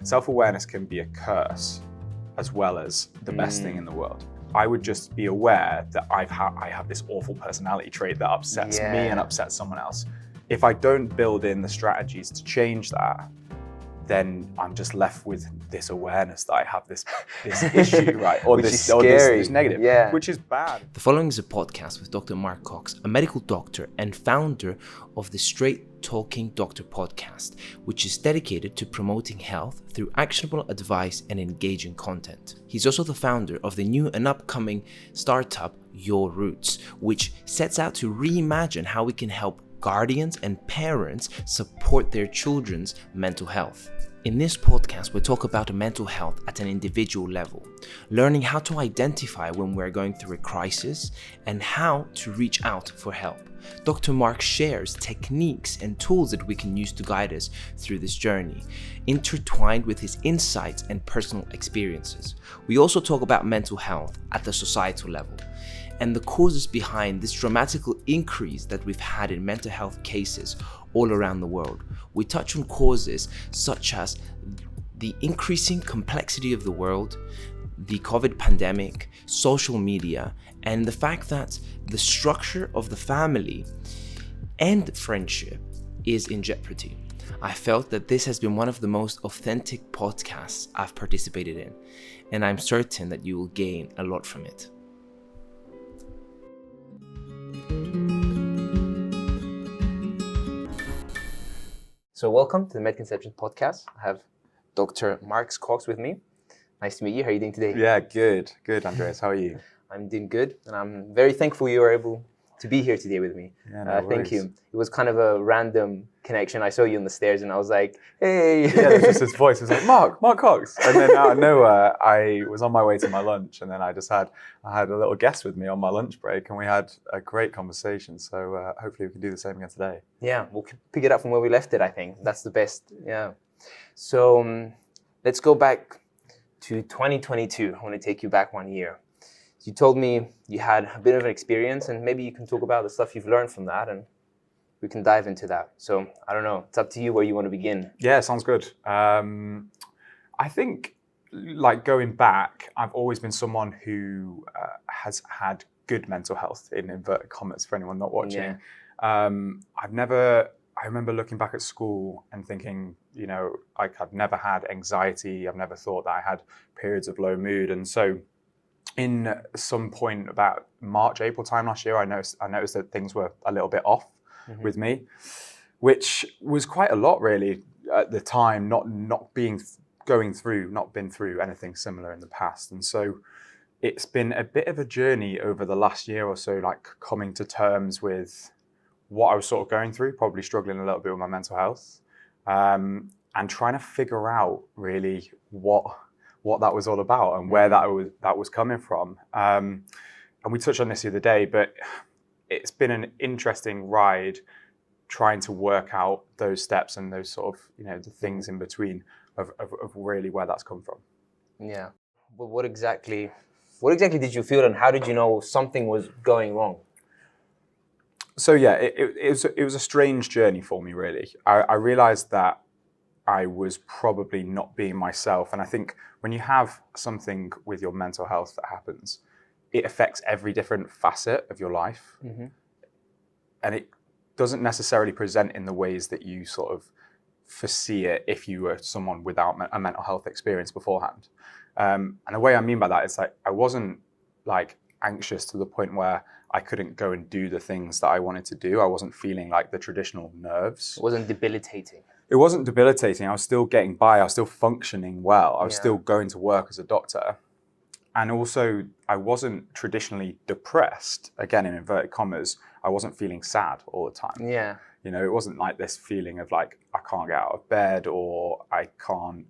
self-awareness can be a curse as well as the best thing in the world. I would just be aware that I have this awful personality trait that upsets me and upsets someone else. If I don't build in the strategies to change that, then I'm just left with this awareness that I have this issue, right? Or this negative, which is bad. The following is a podcast with Dr. Mark Cox, a medical doctor and founder of the Straight Talking Doctor podcast, which is dedicated to promoting health through actionable advice and engaging content. He's also the founder of the new and upcoming startup, Your Roots, which sets out to reimagine how we can help guardians and parents support their children's mental health. In this podcast, we talk about mental health at an individual level, learning how to identify when we're going through a crisis and how to reach out for help. Dr. Mark shares techniques and tools that we can use to guide us through this journey, intertwined with his insights and personal experiences. We also talk about mental health at the societal level and the causes behind this dramatic increase that we've had in mental health cases all around the world. We touch on causes such as the increasing complexity of the world, the COVID pandemic, social media, and the fact that the structure of the family and friendship is in jeopardy. I felt that this has been one of the most authentic podcasts I've participated in, and I'm certain that you will gain a lot from it. So welcome to the MedConception podcast. I have Dr. Mark Cox with me. Nice to meet you. How are you doing today? Yeah, good, Andreas. How are you? I'm doing good, and I'm very thankful you were able to be here today with me. Yeah, no thank you. It was kind of a random connection. I saw you on the stairs, and I was like, "Hey!" Yeah, there's just his voice. It was like Mark Cox. And then out of nowhere, I was on my way to my lunch, and then I had a little guest with me on my lunch break, and we had a great conversation. So hopefully we can do the same again today. Yeah, we'll pick it up from where we left it. I think that's the best. Yeah. So let's go back to 2022. I want to take you back 1 year. You told me you had a bit of an experience, and maybe you can talk about the stuff you've learned from that, and we can dive into that. So I don't know, it's up to you where you want to begin. Yeah, sounds good. I think, like, going back, I've always been someone who has had good mental health, in inverted commas for anyone not watching. Yeah. I remember looking back at school and thinking, you know, like, I've never had anxiety. I've never thought that I had periods of low mood. And so in some point about March, April time last year, I noticed that things were a little bit off with me, which was quite a lot really at the time, not been through anything similar in the past. And so it's been a bit of a journey over the last year or so, like coming to terms with what I was sort of going through, probably struggling a little bit with my mental health, and trying to figure out really what that was all about and where that was coming from. And we touched on this the other day, but it's been an interesting ride trying to work out those steps and those sort of, you know, the things in between of really where that's come from. Yeah. Well, what exactly did you feel, and how did you know something was going wrong? So yeah, it was a strange journey for me, really. I realized that I was probably not being myself. And I think when you have something with your mental health that happens, it affects every different facet of your life. Mm-hmm. And it doesn't necessarily present in the ways that you sort of foresee it if you were someone without a mental health experience beforehand. And the way I mean by that is, like, I wasn't like anxious to the point where I couldn't go and do the things that I wanted to do. I wasn't feeling like the traditional nerves. It wasn't debilitating. It wasn't debilitating. I was still getting by. I was still functioning well. I was still going to work as a doctor. And also, I wasn't traditionally depressed. Again, in inverted commas, I wasn't feeling sad all the time. Yeah. You know, it wasn't like this feeling of like, I can't get out of bed, or I can't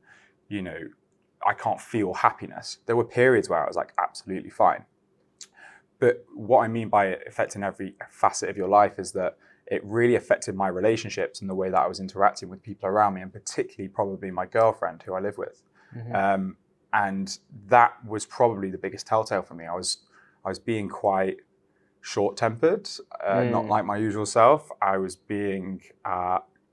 feel happiness. There were periods where I was like absolutely fine. But what I mean by it affecting every facet of your life is that it really affected my relationships and the way that I was interacting with people around me, and particularly probably my girlfriend who I live with. Mm-hmm. And that was probably the biggest telltale for me. I was being quite short-tempered, not like my usual self. I was being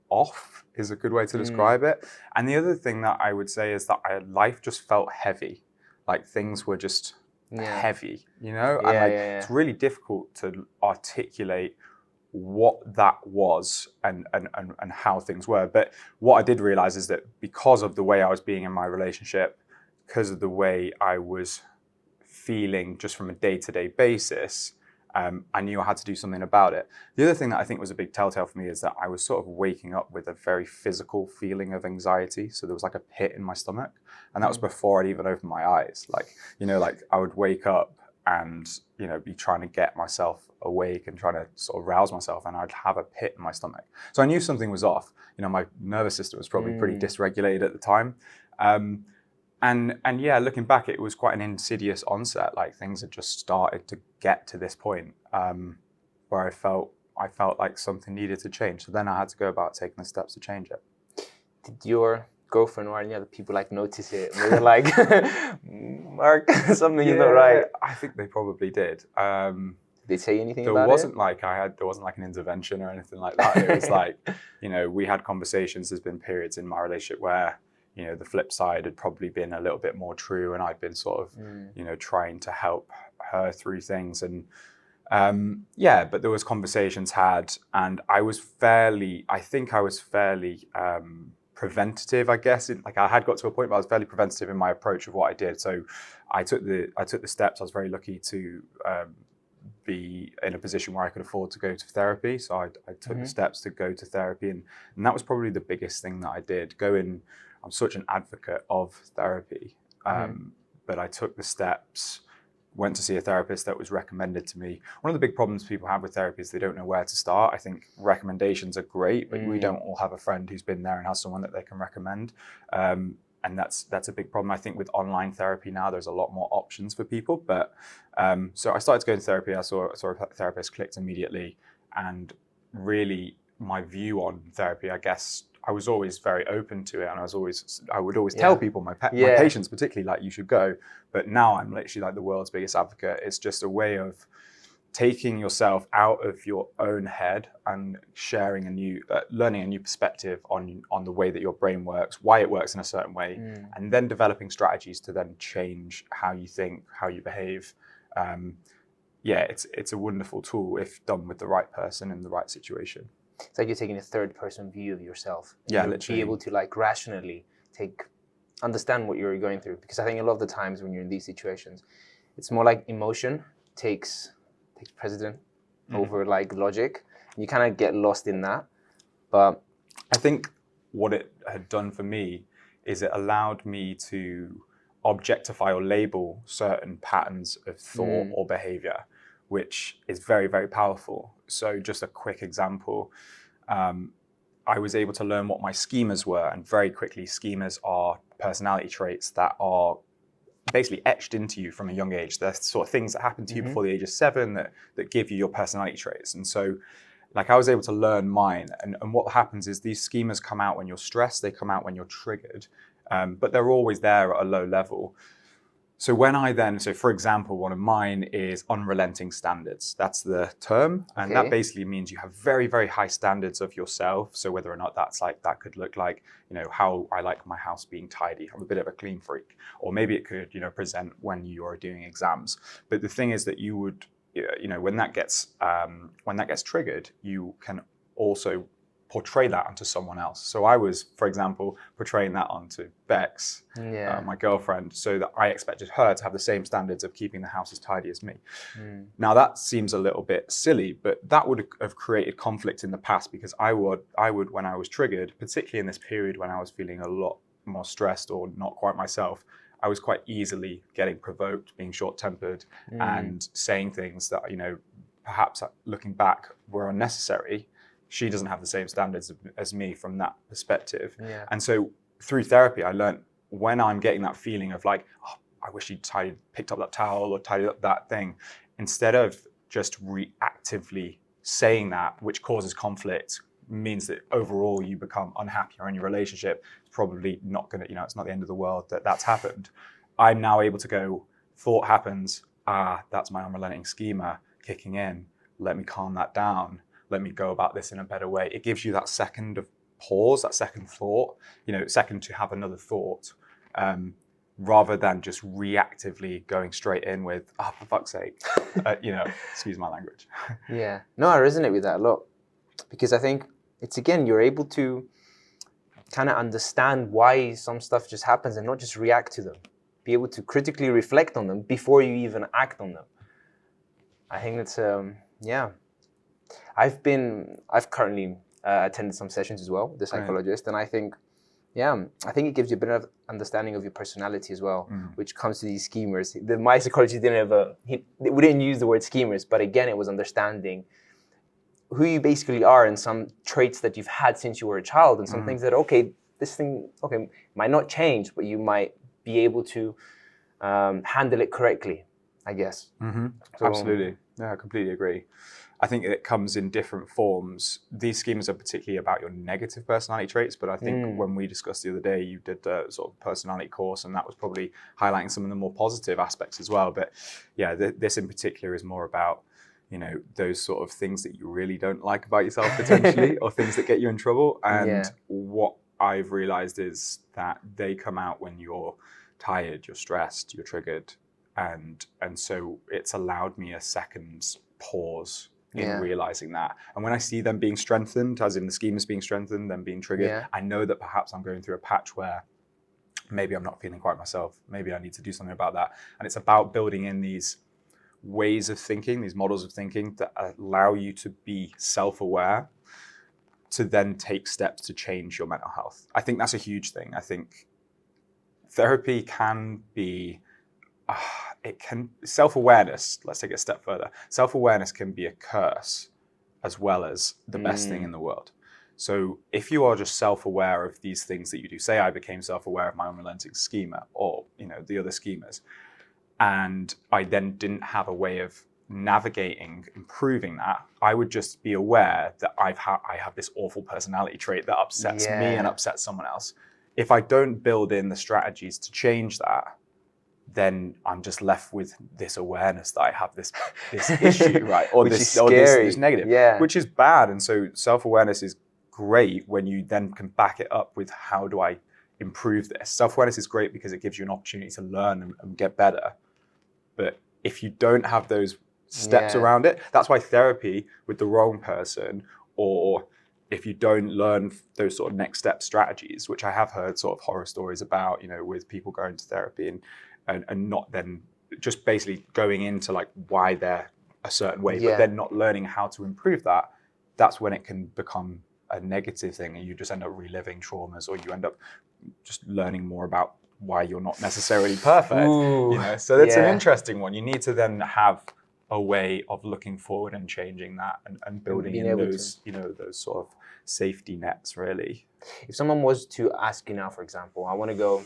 off is a good way to describe it. And the other thing that I would say is that life just felt heavy. Like things were just heavy, you know? And like it's really difficult to articulate what that was and how things were. But what I did realize is that because of the way I was being in my relationship, because of the way I was feeling just from a day-to-day basis, I knew I had to do something about it. The other thing that I think was a big telltale for me is that I was sort of waking up with a very physical feeling of anxiety. So there was like a pit in my stomach, and that was before I'd even opened my eyes. Like, you know, like I would wake up and, you know, be trying to get myself awake and trying to sort of rouse myself, and I'd have a pit in my stomach. So I knew something was off. You know, my nervous system was probably pretty dysregulated at the time. And yeah, looking back, it was quite an insidious onset. Like things had just started to get to this point where I felt like something needed to change. So then I had to go about taking the steps to change it. Did your girlfriend or any other people like notice it? Were they like, Mark, something is not right? I think they probably did. Did they say anything about it? There wasn't like an intervention or anything like that. It was like, you know, we had conversations. There's been periods in my relationship where, you know, the flip side had probably been a little bit more true, and I'd been sort of, you know, trying to help her through things. And but there was conversations had, and I was fairly preventative, I guess. Like I had got to a point where I was fairly preventative in my approach of what I did. So I took the steps. I was very lucky to be in a position where I could afford to go to therapy. So I took the steps to go to therapy, and that was probably the biggest thing that I did. I'm such an advocate of therapy, but I took the steps, went to see a therapist that was recommended to me. One of the big problems people have with therapy is they don't know where to start. I think recommendations are great, but we don't all have a friend who's been there and has someone that they can recommend. And that's a big problem. I think with online therapy now, there's a lot more options for people. But so I started to go to therapy. I saw a therapist, clicked immediately, and really my view on therapy, I guess, I was always very open to it, and I would always tell people, my patients particularly, like, you should go. But now I'm literally like the world's biggest advocate. It's just a way of taking yourself out of your own head and sharing learning a new perspective on the way that your brain works, why it works in a certain way, and then developing strategies to then change how you think, how you behave. It's a wonderful tool if done with the right person in the right situation. It's like you're taking a third-person view of yourself. Literally. Be able to like rationally understand what you're going through. Because I think a lot of the times when you're in these situations, it's more like emotion takes precedent over like logic. You kind of get lost in that. But I think what it had done for me is it allowed me to objectify or label certain patterns of thought or behavior, which is very, very powerful. So just a quick example, I was able to learn what my schemas were, and very quickly, schemas are personality traits that are basically etched into you from a young age. They're sort of things that happen to you before the age of 7 that give you your personality traits. And so like I was able to learn mine, and what happens is these schemas come out when you're stressed, they come out when you're triggered, but they're always there at a low level. So for example, one of mine is unrelenting standards. That's the term. And that basically means you have very, very high standards of yourself. So whether or not that could look like, you know, how I like my house being tidy. I'm a bit of a clean freak. Or maybe it could, you know, present when you are doing exams. But the thing is that you would, you know, when that gets triggered, you can also portray that onto someone else. So I was, for example, portraying that onto Bex, my girlfriend, so that I expected her to have the same standards of keeping the house as tidy as me. Now that seems a little bit silly, but that would have created conflict in the past, because I would when I was triggered, particularly in this period when I was feeling a lot more stressed or not quite myself, I was quite easily getting provoked, being short-tempered, and saying things that, you know, perhaps looking back were unnecessary. She doesn't have the same standards as me from that perspective. And so through therapy, I learned when I'm getting that feeling of like, oh, I wish you'd picked up that towel or tidied up that thing, instead of just reactively saying that, which causes conflict, means that overall you become unhappier in your relationship. It's probably not going to, you know, it's not the end of the world that that's happened. I'm now able to go, thought happens, that's my unrelenting schema kicking in. Let me calm that down. Let me go about this in a better way. It gives you that second of pause, that second thought, second to have another thought, rather than just reactively going straight in with, oh, for fuck's sake, excuse my language. Yeah, no, I resonate with that a lot, because I think it's, again, you're able to kind of understand why some stuff just happens and not just react to them. Be able to critically reflect on them before you even act on them. I think that's, I've currently attended some sessions as well with the psychologist, and I think it gives you a bit of understanding of your personality as well, which comes to these schemers. My psychologist we didn't use the word schemers, but again, it was understanding who you basically are and some traits that you've had since you were a child, and some things that, this thing, might not change, but you might be able to handle it correctly, I guess. So, absolutely. Yeah, I completely agree. I think it comes in different forms. These schemes are particularly about your negative personality traits, but I think when we discussed the other day, you did the sort of personality course, and that was probably highlighting some of the more positive aspects as well. But yeah, this in particular is more about, those sort of things that you really don't like about yourself potentially, or things that get you in trouble. And what I've realized is that they come out when you're tired, you're stressed, you're triggered. And so it's allowed me a second's pause in realizing that. And when I see them being strengthened, as in the schemas being strengthened, them being triggered, I know that perhaps I'm going through a patch where maybe I'm not feeling quite myself. Maybe I need to do something about that. And it's about building in these ways of thinking, these models of thinking that allow you to be self-aware, to then take steps to change your mental health. I think that's a huge thing. I think therapy can be, self-awareness, let's take it a step further. Self-awareness can be a curse as well as the best thing in the world. So if you are just self-aware of these things that you do, say I became self-aware of my unrelenting schema, or the other schemas, and I then didn't have a way of navigating, improving that, I would just be aware that I have this awful personality trait that upsets me and upsets someone else. If I don't build in the strategies to change that, then I'm just left with this awareness that I have this issue, right? Or this negative, which is bad. And so self-awareness is great when you then can back it up with, how do I improve this? Self-awareness is great because it gives you an opportunity to learn and get better. But if you don't have those steps around it, that's why therapy with the wrong person, or if you don't learn those sort of next step strategies, which I have heard sort of horror stories about, with people going to therapy and not then just basically going into like why they're a certain way, but then not learning how to improve that, that's when it can become a negative thing, and you just end up reliving traumas, or you end up just learning more about why you're not necessarily perfect. So that's an interesting one. You need to then have a way of looking forward and changing that, and building in those, those sort of safety nets, really. If someone was to ask you now, for example, I want to go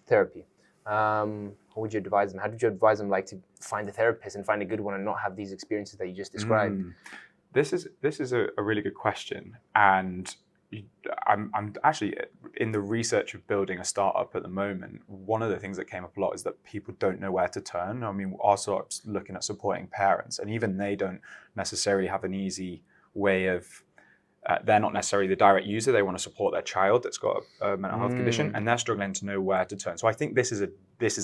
therapy, how would you advise them? How did you advise them, like, to find a therapist and find a good one and not have these experiences that you just described? This is a really good question, and I'm actually in the research of building a startup at the moment. One of the things that came up a lot is that people don't know where to turn. I mean, our startup's looking at supporting parents, and even they don't necessarily have an easy way of, they're not necessarily the direct user. They want to support their child that's got a mental health condition, and they're struggling to know where to turn. So I think this is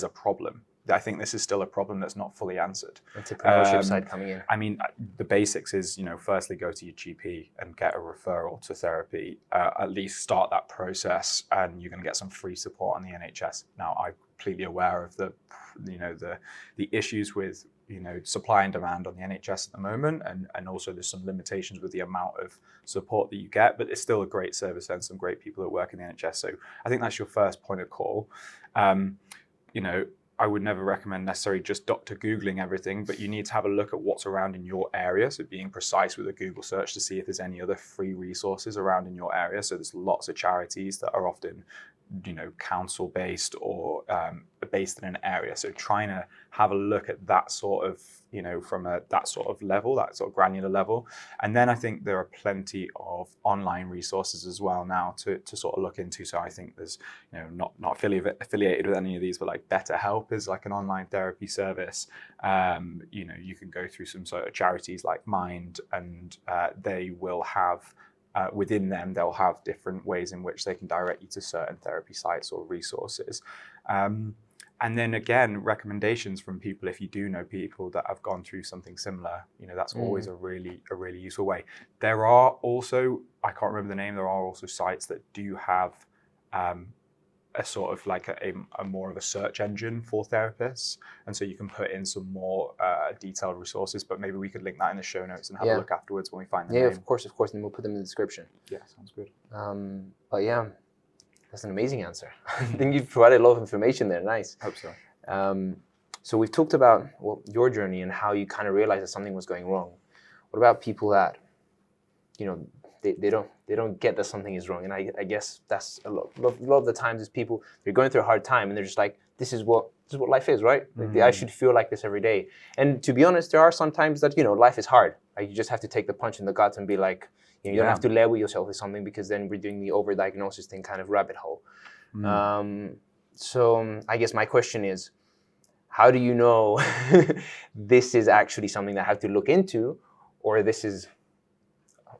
a problem. I think this is still a problem that's not fully answered. Entrepreneurship side coming in. I mean, the basics is, firstly, go to your GP and get a referral to therapy. At least start that process, and you're going to get some free support on the NHS. Now, I'm completely aware of the issues with, supply and demand on the NHS at the moment, and also there's some limitations with the amount of support that you get, but it's still a great service and some great people that work in the NHS. So I think that's your first point of call. I would never recommend necessarily just doctor Googling everything, but you need to have a look at what's around in your area. So being precise with a Google search to see if there's any other free resources around in your area. So there's lots of charities that are often, council-based or based in an area. So trying to have a look at that sort of, from that sort of level, that sort of granular level. And then I think there are plenty of online resources as well now to sort of look into. So I think there's, not affiliated with any of these, but like BetterHelp is like an online therapy service. You can go through some sort of charities like Mind, and they will have within them, they'll have different ways in which they can direct you to certain therapy sites or resources. And then again, recommendations from people, if you do know people that have gone through something similar, that's always a really useful way. There are also, I can't remember the name, there are also sites that do have a sort of like a more of a search engine for therapists. And so you can put in some more detailed resources, but maybe we could link that in the show notes and have a look afterwards when we find the name. Yeah, of course, and we'll put them in the description. Yeah, sounds good. But yeah, that's an amazing answer. I think you've provided a lot of information there. Nice. Hope so. So we've talked about your journey and how you kind of realized that something was going wrong. What about people that, they don't get that something is wrong? And I guess that's a lot of the times is people, they're going through a hard time and they're just like, this is what life is, right? Like, I should feel like this every day. And to be honest, there are some times that, life is hard. Like, you just have to take the punch in the gut and be like, you don't have to label yourself with something, because then we're doing the overdiagnosis thing kind of rabbit hole. So I guess my question is, how do you know this is actually something that I have to look into, or this is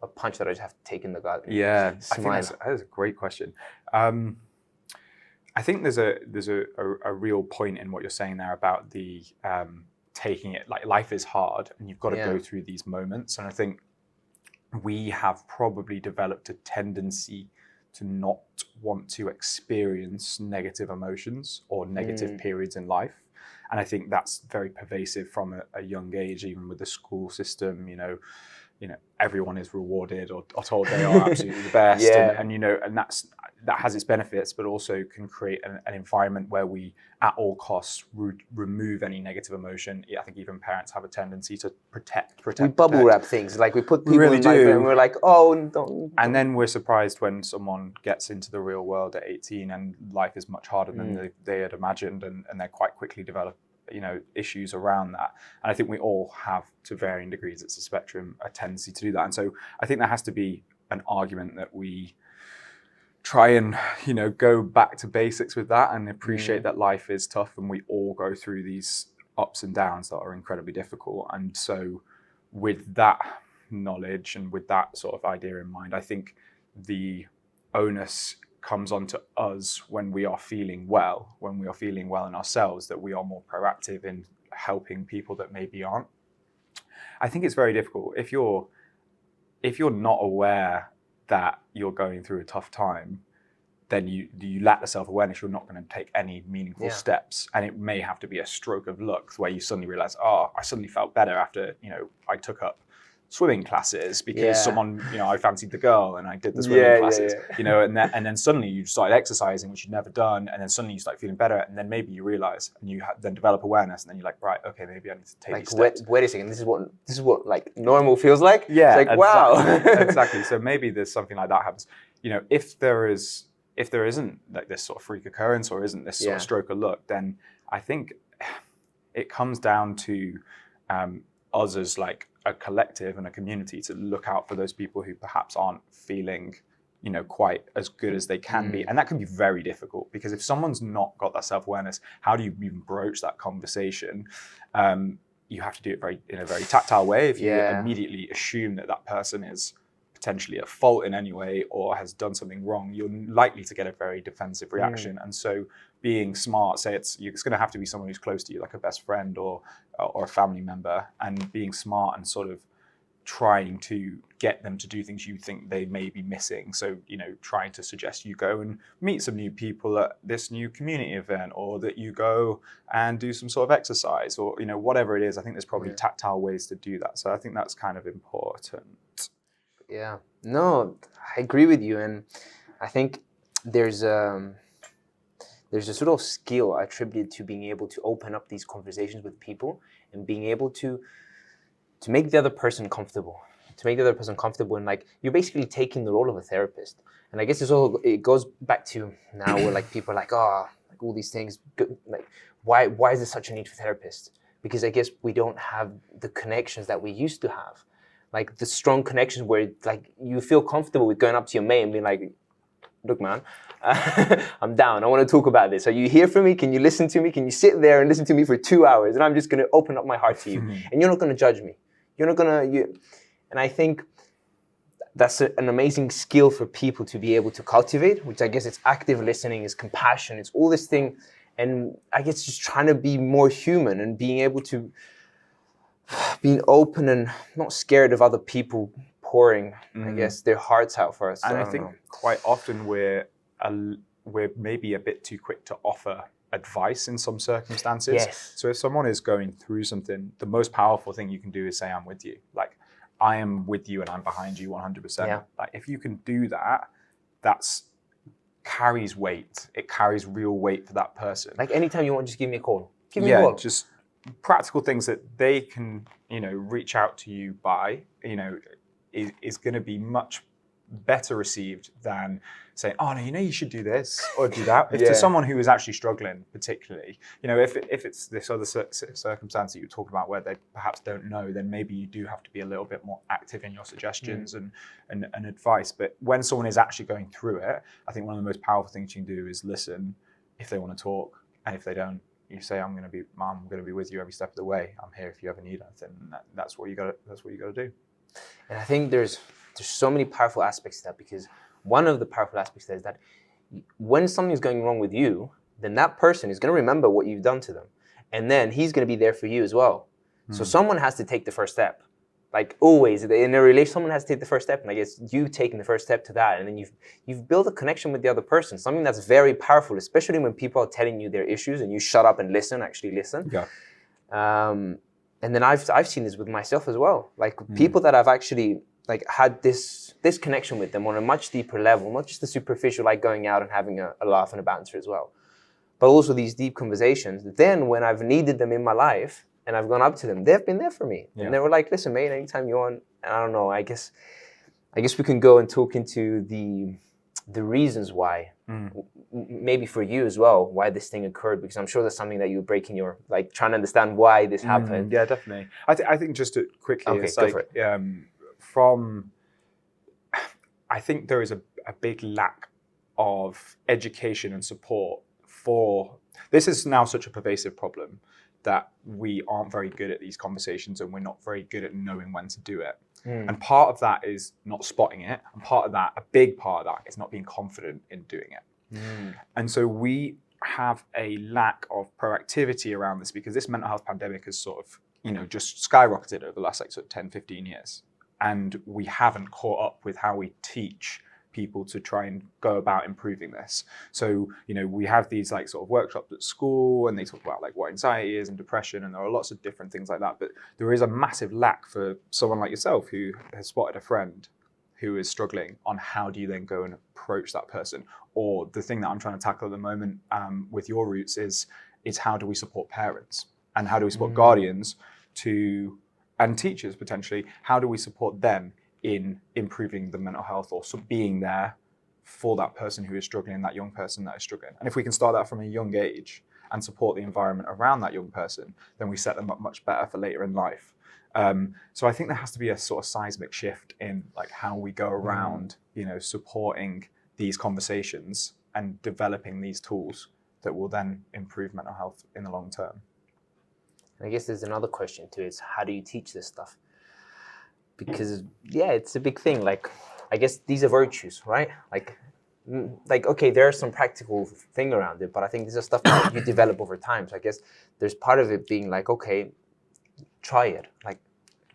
a punch that I just have to take in the gut? Yeah, I think that's a great question. I think there's a real point in what you're saying there about the taking it, like, life is hard and you've got to go through these moments. And I think we have probably developed a tendency to not want to experience negative emotions or negative periods in life. And I think that's very pervasive from a young age, even with the school system. Everyone is rewarded or told they are absolutely the best, and that has its benefits, but also can create an environment where we, at all costs, remove any negative emotion. I think even parents have a tendency to protect. We bubble wrap things, like we put people in life and we're like, oh, don't. And then we're surprised when someone gets into the real world at 18 and life is much harder than they had imagined, and they quite quickly develop issues around that. And I think we all have, to varying degrees, it's a spectrum, a tendency to do that. And so I think there has to be an argument that we try and go back to basics with that and appreciate that life is tough and we all go through these ups and downs that are incredibly difficult. And so with that knowledge and with that sort of idea in mind, I think the onus comes onto us when we are feeling well in ourselves, that we are more proactive in helping people that maybe aren't. I think it's very difficult if you're not aware that you're going through a tough time, then you lack the self-awareness, you're not going to take any meaningful steps. And it may have to be a stroke of luck where you suddenly realize, I suddenly felt better after I took up swimming classes because someone, I fancied the girl and I did the swimming classes, and then suddenly you started exercising, which you'd never done, and then suddenly you start feeling better, and then maybe you realize and you then develop awareness, and then you're like, right, okay, maybe I need to take these steps. Wait a second, this is what like normal feels like? Yeah, it's like, wow. Exactly. So maybe there's something like that happens. If there isn't like this sort of freak occurrence or isn't this sort of stroke of luck, then I think it comes down to us as like a collective and a community to look out for those people who perhaps aren't feeling, quite as good as they can be. And that can be very difficult, because if someone's not got that self-awareness, how do you even broach that conversation? You have to do it in a very tactile way. If you immediately assume that person is potentially at fault in any way or has done something wrong, you're likely to get a very defensive reaction. And so being smart, say it's going to have to be someone who's close to you, like a best friend or a family member, and being smart and sort of trying to get them to do things you think they may be missing. So, trying to suggest you go and meet some new people at this new community event, or that you go and do some sort of exercise, or, whatever it is. I think there's probably tactile ways to do that. So I think that's kind of important. Yeah, no, I agree with you. And I think there's a sort of skill attributed to being able to open up these conversations with people and being able to make the other person comfortable. And like, you're basically taking the role of a therapist. And I guess it goes back to now where like people are like, like all these things, like why is there such a need for therapists? Because I guess we don't have the connections that we used to have. Like the strong connections where like you feel comfortable with going up to your mate and being like, look, man, I'm down. I want to talk about this. Are you here for me? Can you listen to me? Can you sit there and listen to me for 2 hours? And I'm just going to open up my heart to you. And you're not going to judge me. You're not going to... And I think that's an amazing skill for people to be able to cultivate, which I guess it's active listening, it's compassion, it's all this thing. And I guess just trying to be more human and being able to being open and not scared of other people pouring, I guess, their hearts out for us. And I think quite often we're maybe a bit too quick to offer advice in some circumstances. Yes. So if someone is going through something, the most powerful thing you can do is say, I'm with you. Like, I am with you and I'm behind you 100%. Yeah. Like, if you can do that, that's carries weight. It carries real weight for that person. Like, anytime you want, just give me a call. Give me a call. Just practical things that they can, reach out to you by, is going to be much better received than saying, oh, no, you should do this or do that. If to someone who is actually struggling, particularly, if it's this other circumstance that you talk about where they perhaps don't know, then maybe you do have to be a little bit more active in your suggestions and advice. But when someone is actually going through it, I think one of the most powerful things you can do is listen if they want to talk. And if they don't, you say, I'm going to be with you every step of the way. I'm here if you ever need anything. And that's what you got to do. And I think there's so many powerful aspects to that, because one of the powerful aspects there is that when something's going wrong with you, then that person is going to remember what you've done to them. And then he's going to be there for you as well. So someone has to take the first step. Like always, in a relationship, someone has to take the first step. And I guess you've taken the first step to that. And then you've built a connection with the other person, something that's very powerful, especially when people are telling you their issues and you shut up and actually listen. Yeah. And then I've seen this with myself as well. Like people that I've actually had this connection with them on a much deeper level, not just the superficial, like going out and having a laugh and a banter as well, but also these deep conversations. Then when I've needed them in my life and I've gone up to them, they've been there for me. Yeah. And they were like, listen, mate, anytime you want, and I don't know, I guess we can go and talk into the reasons why, maybe for you as well, why this thing occurred, because I'm sure there's something that you break in your, trying to understand why this happened. Yeah, definitely. I think just to quickly, okay, it's go for it. I think there is a big lack of education and support for, this is now such a pervasive problem that we aren't very good at these conversations and we're not very good at knowing when to do it. And part of that is not spotting it. And a big part of that is not being confident in doing it. And so we have a lack of proactivity around this because this mental health pandemic has sort of, just skyrocketed over the last 10, 15 years. And we haven't caught up with how we teach people to try and go about improving this. So, we have these sort of workshops at school and they talk about what anxiety is and depression, and there are lots of different things like that. But there is a massive lack for someone like yourself who has spotted a friend who is struggling on how do you then go and approach that person. Or the thing that I'm trying to tackle at the moment with your roots is how do we support parents and how do we support guardians and teachers potentially, how do we support them in improving the mental health or being there for that person who is struggling, that young person that is struggling. And if we can start that from a young age and support the environment around that young person, then we set them up much better for later in life. So I think there has to be a sort of seismic shift in how we go around, supporting these conversations and developing these tools that will then improve mental health in the long term. I guess there's another question too, is how do you teach this stuff? Because it's a big thing. I guess these are virtues, right? Okay, there's some practical thing around it, but I think these are stuff that you develop over time. So I guess there's part of it being okay, try it.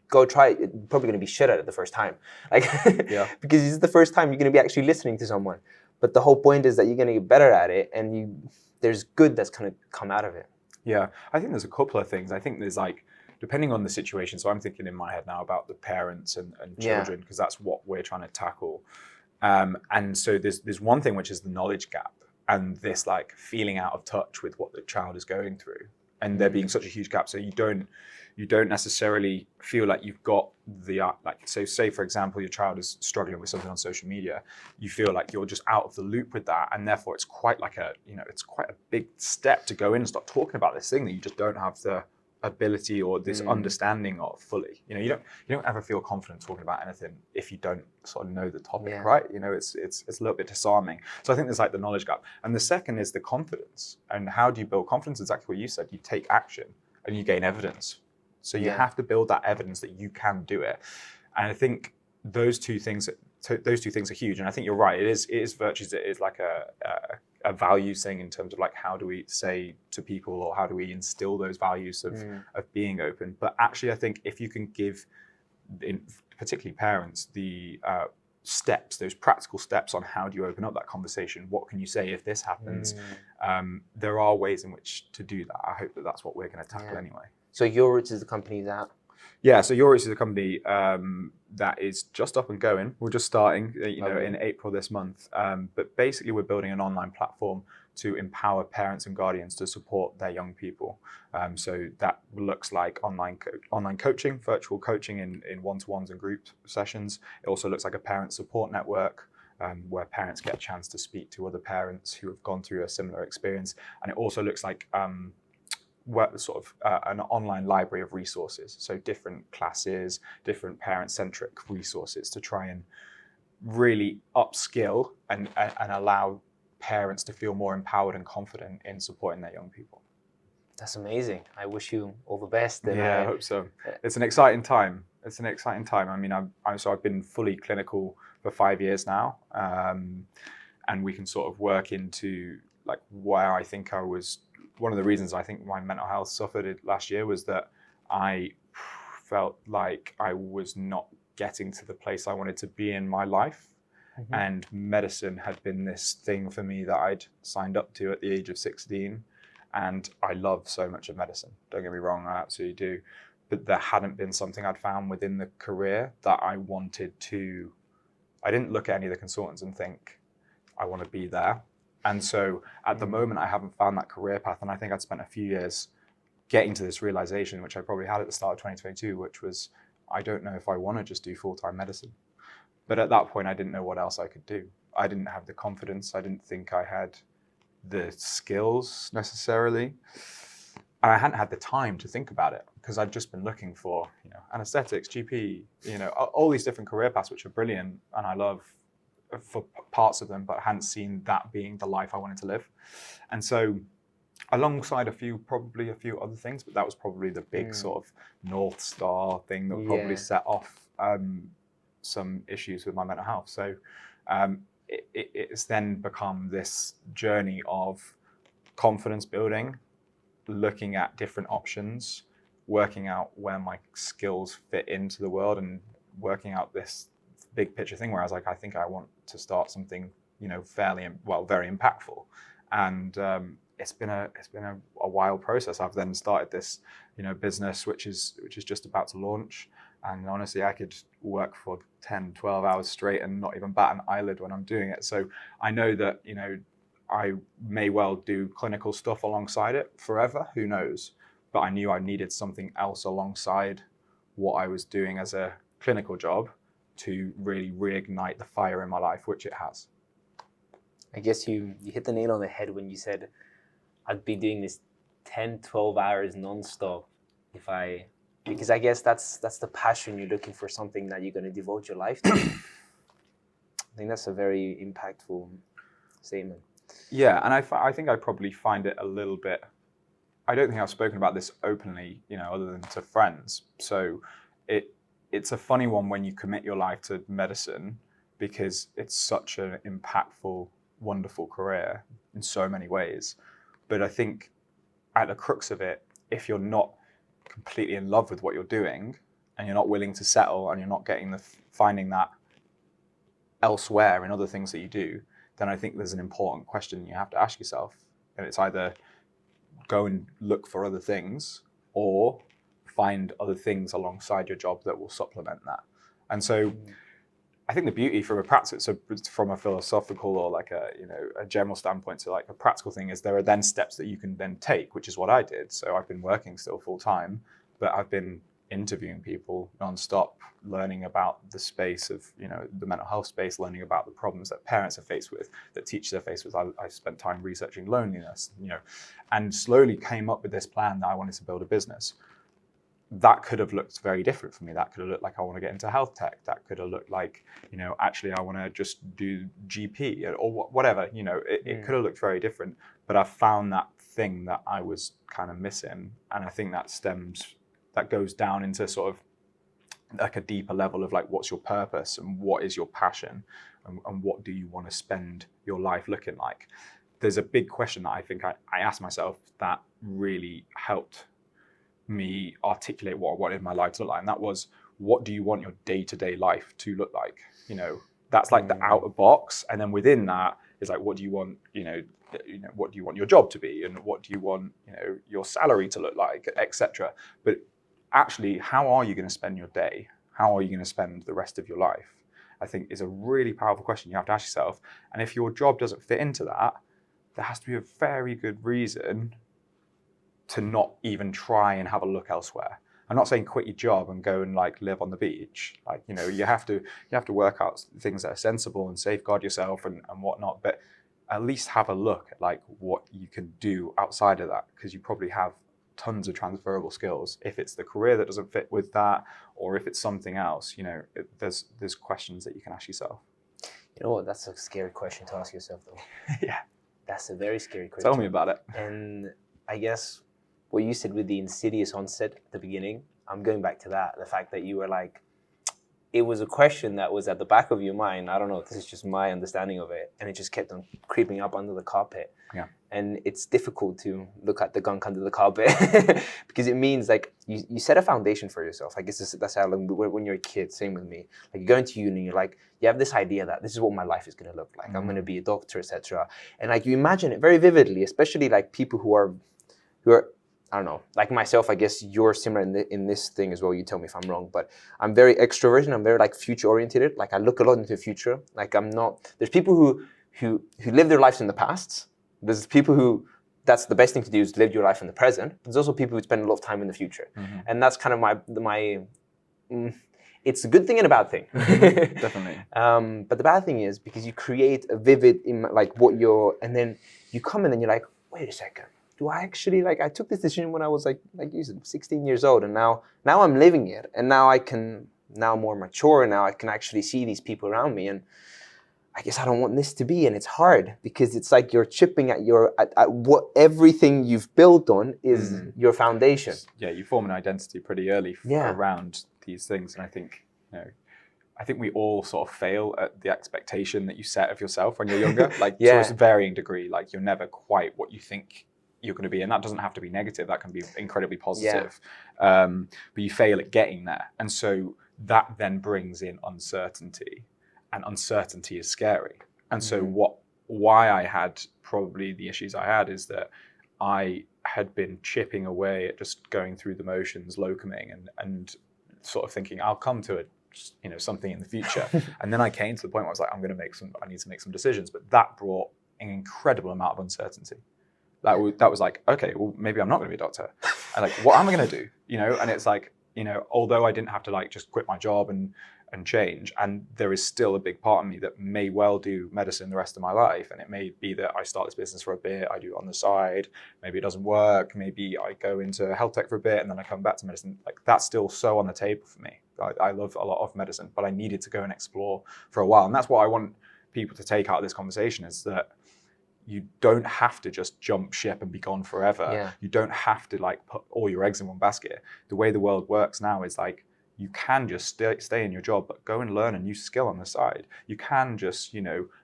Go try it. You're probably going to be shit at it the first time. Because it's the first time you're going to be actually listening to someone. But the whole point is that you're going to get better at it, and there's good that's going to come out of it. Yeah, I think there's a couple of things. I think there's depending on the situation. So I'm thinking in my head now about the parents and children, because that's what we're trying to tackle. And so there's one thing, which is the knowledge gap and this feeling out of touch with what the child is going through, and there being such a huge gap. So you don't necessarily feel like you've got the so say for example your child is struggling with something on social media, you feel like you're just out of the loop with that, and therefore it's quite it's quite a big step to go in and start talking about this thing that you just don't have the ability or this understanding of fully. You don't ever feel confident talking about anything if you don't sort of know the topic, right? It's a little bit disarming. So I think there's the knowledge gap, and the second is the confidence. And how do you build confidence? Exactly what you said. You take action and you gain evidence. So you have to build that evidence that you can do it. And I think those two things are huge. And I think you're right. It is virtues. It is like a value thing in terms of like, how do we say to people, or how do we instill those values of being open? But actually, I think if you can give, particularly parents, the steps, those practical steps on how do you open up that conversation, what can you say if this happens, there are ways in which to do that. I hope that that's what we're going to tackle anyway. So Your Roots is the company that? Yeah, so Your Roots is a company that is just up and going. We're just starting, in April this month. But basically, we're building an online platform to empower parents and guardians to support their young people. So that looks like online coaching, virtual coaching in one-to-ones and group sessions. It also looks like a parent support network where parents get a chance to speak to other parents who have gone through a similar experience. And it also looks like an online library of resources. So different classes, different parent-centric resources to try and really upskill and allow parents to feel more empowered and confident in supporting their young people. That's amazing. I wish you all the best. And I hope so. It's an exciting time. I mean, I've been fully clinical for 5 years now, and we can sort of work into like where I think I was. One of the reasons I think my mental health suffered last year was that I felt like I was not getting to the place I wanted to be in my life. And medicine had been this thing for me that I'd signed up to at the age of 16. And I love so much of medicine. Don't get me wrong, I absolutely do. But there hadn't been something I'd found within the career that I wanted to. I didn't look at any of the consultants and think, I want to be there. And so at the moment, I haven't found that career path. And I think I'd spent a few years getting to this realization, which I probably had at the start of 2022, which was, I don't know if I want to just do full-time medicine. But at that point, I didn't know what else I could do. I didn't have the confidence. I didn't think I had the skills necessarily. And I hadn't had the time to think about it because I'd just been looking for, anesthetics, GP, all these different career paths, which are brilliant. And I love for parts of them, but I hadn't seen that being the life I wanted to live. And so alongside a few other things, but that was probably the big sort of North Star thing that probably set off some issues with my mental health. So it's then become this journey of confidence building, looking at different options, working out where my skills fit into the world, and working out this big picture thing where I was like, I think I want to start something, very impactful. And it's been a wild process. I've then started this, business which is just about to launch. And honestly, I could work for 10, 12 hours straight and not even bat an eyelid when I'm doing it. So I know that, I may well do clinical stuff alongside it forever, who knows? But I knew I needed something else alongside what I was doing as a clinical job to really reignite the fire in my life, which it has. I guess you hit the nail on the head when you said I'd be doing this 10, 12 hours nonstop because I guess that's the passion. You're looking for something that you're going to devote your life to. I think that's a very impactful statement. Yeah, and I think I probably find it a little bit, I don't think I've spoken about this openly, other than to friends. So it's a funny one when you commit your life to medicine because it's such an impactful, wonderful career in so many ways. But I think at the crux of it, if you're not completely in love with what you're doing and you're not willing to settle and you're not getting finding that elsewhere in other things that you do, then I think there's an important question you have to ask yourself. And it's either go and look for other things or find other things alongside your job that will supplement that. And so I think the beauty from from a philosophical or like a general standpoint to like a practical thing is there are then steps that you can then take, which is what I did. So I've been working still full time, but I've been interviewing people nonstop, learning about the space of, the mental health space, learning about the problems that parents are faced with, that teachers are faced with. I spent time researching loneliness, and slowly came up with this plan that I wanted to build a business. That could have looked very different for me. That could have looked like I want to get into health tech. That could have looked like, actually I want to just do GP or whatever, it could have looked very different, but I found that thing that I was kind of missing. And I think that goes down into sort of like a deeper level of like, what's your purpose and what is your passion, and what do you want to spend your life looking like? There's a big question that I think I asked myself that really helped me articulate what I wanted my life to look like. And that was, what do you want your day-to-day life to look like? You know, that's like the outer box. And then within that is like, what do you want, what do you want your job to be? And what do you want, your salary to look like, etc. But actually, how are you going to spend your day? How are you going to spend the rest of your life? I think is a really powerful question you have to ask yourself. And if your job doesn't fit into that, there has to be a very good reason to not even try and have a look elsewhere. I'm not saying quit your job and go and like live on the beach. Like, you have to work out things that are sensible and safeguard yourself and whatnot, but at least have a look at like what you can do outside of that, because you probably have tons of transferable skills. If it's the career that doesn't fit with that, or if it's something else, there's questions that you can ask yourself. You know what? That's a scary question to ask yourself, though. Yeah. That's a very scary question. Tell me about it. And I guess what you said with the insidious onset at the beginning, I'm going back to that. The fact that you were like, it was a question that was at the back of your mind. I don't know, this is just my understanding of it. And it just kept on creeping up under the carpet. Yeah. And it's difficult to look at the gunk under the carpet because it means like you set a foundation for yourself. I guess that's how when you're a kid, same with me. Like you go into uni, you're like, you have this idea that this is what my life is going to look like. I'm going to be a doctor, etc. And like you imagine it very vividly, especially like people who are, I don't know, like myself, I guess you're similar in this thing as well. You tell me if I'm wrong, but I'm very extroverted. I'm very like future oriented. Like I look a lot into the future. Like there's people who live their lives in the past. There's people who, that's the best thing to do is live your life in the present. There's also people who spend a lot of time in the future. Mm-hmm. And that's kind of my it's a good thing and a bad thing. Definitely. But the bad thing is because you create a vivid, like what you're, and then you come in and you're like, wait a second. Do I actually, like, I took this decision when I was like you said, 16 years old, and now I'm living it, and now I'm more mature, and now I can actually see these people around me, and I guess I don't want this to be, and it's hard, because it's like you're chipping at what everything you've built on is your foundation. Yeah, you form an identity pretty early around these things, and I think, I think we all sort of fail at the expectation that you set of yourself when you're younger, like to a varying degree, like you're never quite what you think you're going to be, and that doesn't have to be negative, that can be incredibly positive. But you fail at getting there, and so that then brings in uncertainty, and uncertainty is scary. And so why I had probably the issues I had is that I had been chipping away at just going through the motions, locuming, and sort of thinking I'll come to it, something in the future. And then I came to the point where I was like, I need to make some decisions, but that brought an incredible amount of uncertainty. That was like, okay, well, maybe I'm not going to be a doctor. And like, what am I going to do? And it's like, although I didn't have to like just quit my job and change, and there is still a big part of me that may well do medicine the rest of my life. And it may be that I start this business for a bit, I do it on the side, maybe it doesn't work, maybe I go into health tech for a bit and then I come back to medicine. Like that's still so on the table for me. I love a lot of medicine, but I needed to go and explore for a while. And that's what I want people to take out of this conversation, is that you don't have to just jump ship and be gone forever. Yeah. You don't have to like put all your eggs in one basket. The way the world works now is like, you can just stay in your job, but go and learn a new skill on the side. You can just,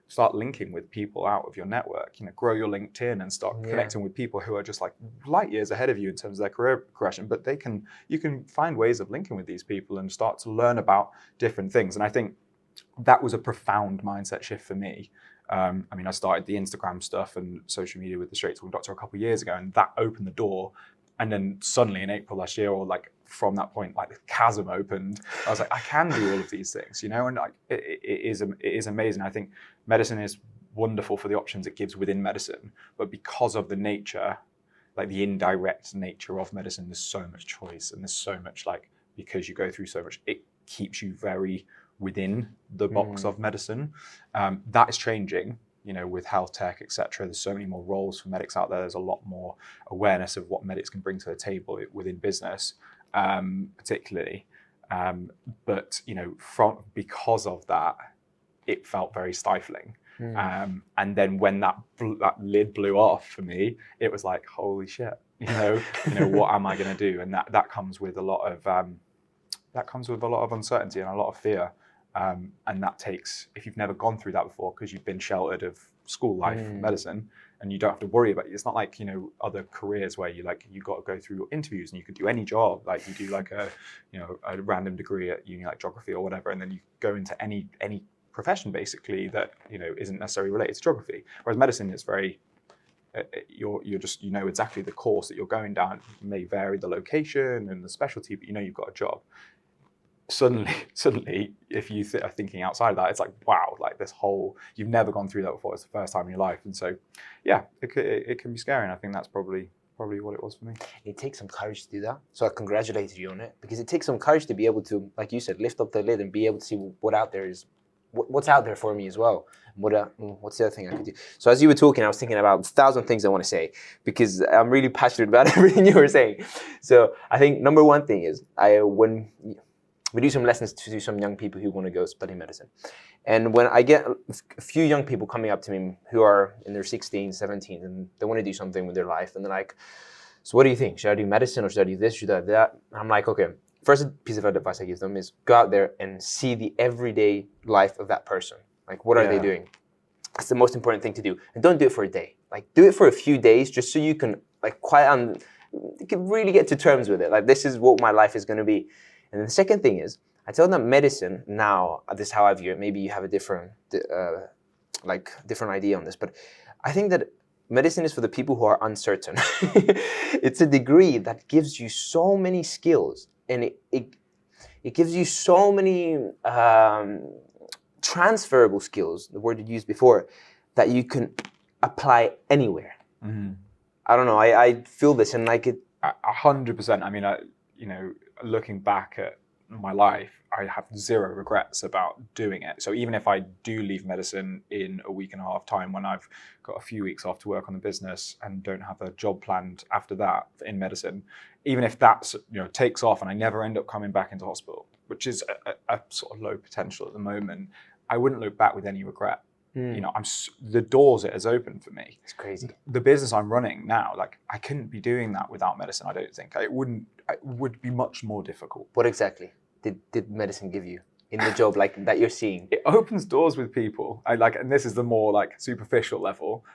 start linking with people out of your network, grow your LinkedIn and start connecting with people who are just like light years ahead of you in terms of their career progression, but you can find ways of linking with these people and start to learn about different things. And I think that was a profound mindset shift for me. I started the Instagram stuff and social media with the Straight Talking Doctor a couple of years ago, and that opened the door. And then suddenly in April last year, or like from that point, like the chasm opened. I was like, I can do all of these things, and like it is amazing. I think medicine is wonderful for the options it gives within medicine, but because of the nature, like the indirect nature of medicine, there's so much choice, and there's so much like, because you go through so much, it keeps you very within the box of medicine. That is changing, with health tech, etc. There's so many more roles for medics out there. There's a lot more awareness of what medics can bring to the table within business, particularly. But because of that, it felt very stifling. And then when that lid blew off for me, it was like, holy shit, what am I going to do? And that comes with a lot of that comes with a lot of uncertainty and a lot of fear. And that takes, if you've never gone through that before, because you've been sheltered of school life, medicine, and you don't have to worry about it. It's not like, other careers where you got to go through interviews and you could do any job. Like you do like a random degree at uni, like geography or whatever, and then you go into any profession basically that, isn't necessarily related to geography. Whereas medicine is very, you're just, exactly the course that you're going down. It may vary the location and the specialty, but you've got a job. Suddenly, if you are thinking outside of that, it's like, wow, like this whole, you've never gone through that before. It's the first time in your life. And so, yeah, it can be scary. And I think that's probably what it was for me. It takes some courage to do that. So I congratulate you on it, because it takes some courage to be able to, like you said, lift up the lid and be able to see what's out there for me as well. What's the other thing I could do? So as you were talking, I was thinking about 1,000 things I want to say, because I'm really passionate about everything you were saying. So I think number one thing is, when we do some lessons to some young people who want to go study medicine. And when I get a few young people coming up to me who are in their 16, 17, and they want to do something with their life, and they're like, so what do you think? Should I do medicine or should I do this? Should I do that? And I'm like, okay, first piece of advice I give them is go out there and see the everyday life of that person. Like, what are they doing? That's the most important thing to do. And don't do it for a day. Like, do it for a few days just so you can, like, you can really get to terms with it. Like, this is what my life is going to be. And then the second thing is, I tell them medicine now, this is how I view it. Maybe you have a different idea on this, but I think that medicine is for the people who are uncertain. It's a degree that gives you so many skills, and it gives you so many transferable skills, the word you used before, that you can apply anywhere. Mm-hmm. I don't know, I feel this, and like it. 100%. I mean, looking back at my life, I have zero regrets about doing it. So even if I do leave medicine in a week and a half time, when I've got a few weeks off to work on the business and don't have a job planned after that in medicine, even if that's, takes off and I never end up coming back into hospital, which is a sort of low potential at the moment, I wouldn't look back with any regret. The doors it has opened for me. It's crazy. The business I'm running now, like, I couldn't be doing that without medicine. I don't think it would be much more difficult. What exactly did medicine give you in the job, like, that you're seeing? It opens doors with people. And this is the more like superficial level.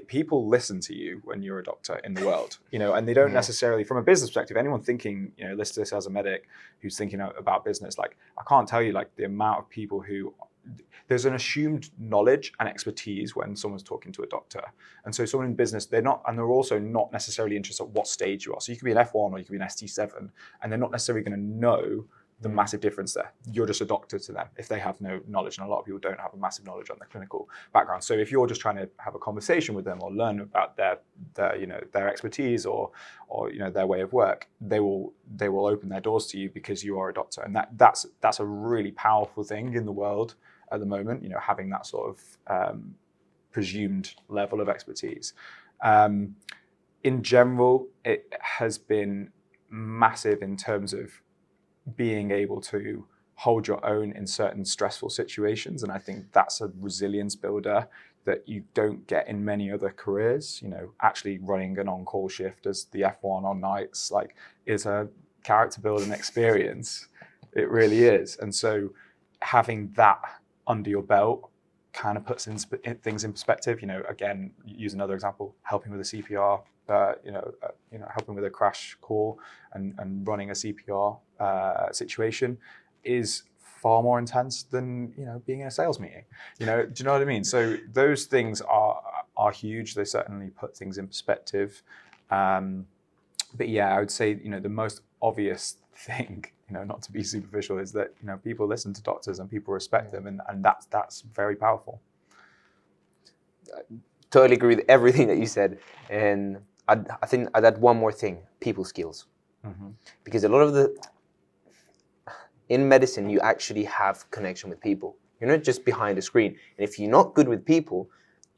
People listen to you when you're a doctor in the world, and they don't necessarily, from a business perspective, anyone thinking, listen to this as a medic who's thinking about business, like, I can't tell you like the amount of people who, there's an assumed knowledge and expertise when someone's talking to a doctor. And so someone in business, they're also not necessarily interested at what stage you are. So you could be an F1 or you could be an ST7, and they're not necessarily going to know the massive difference there. You're just a doctor to them if they have no knowledge, and a lot of people don't have a massive knowledge on their clinical background. So if you're just trying to have a conversation with them or learn about their expertise or their way of work, they will open their doors to you because you are a doctor, and that's a really powerful thing in the world at the moment. Having that sort of presumed level of expertise. In general, it has been massive in terms of being able to hold your own in certain stressful situations. And I think that's a resilience builder that you don't get in many other careers. Actually running an on-call shift as the F1 on nights, like, is a character building experience. It really is. And so having that under your belt kind of puts things in perspective. Again, use another example, helping with a CPR, helping with a crash call and running a CPR situation is far more intense than, being in a sales meeting. Do you know what I mean? So those things are huge. They certainly put things in perspective. But yeah, I would say, the most obvious thing, not to be superficial, is that, people listen to doctors and people respect them, and that's very powerful. I totally agree with everything that you said. And I think I'd add one more thing, people skills. Mm-hmm. Because a lot of in medicine, you actually have connection with people. You're not just behind a screen. And if you're not good with people,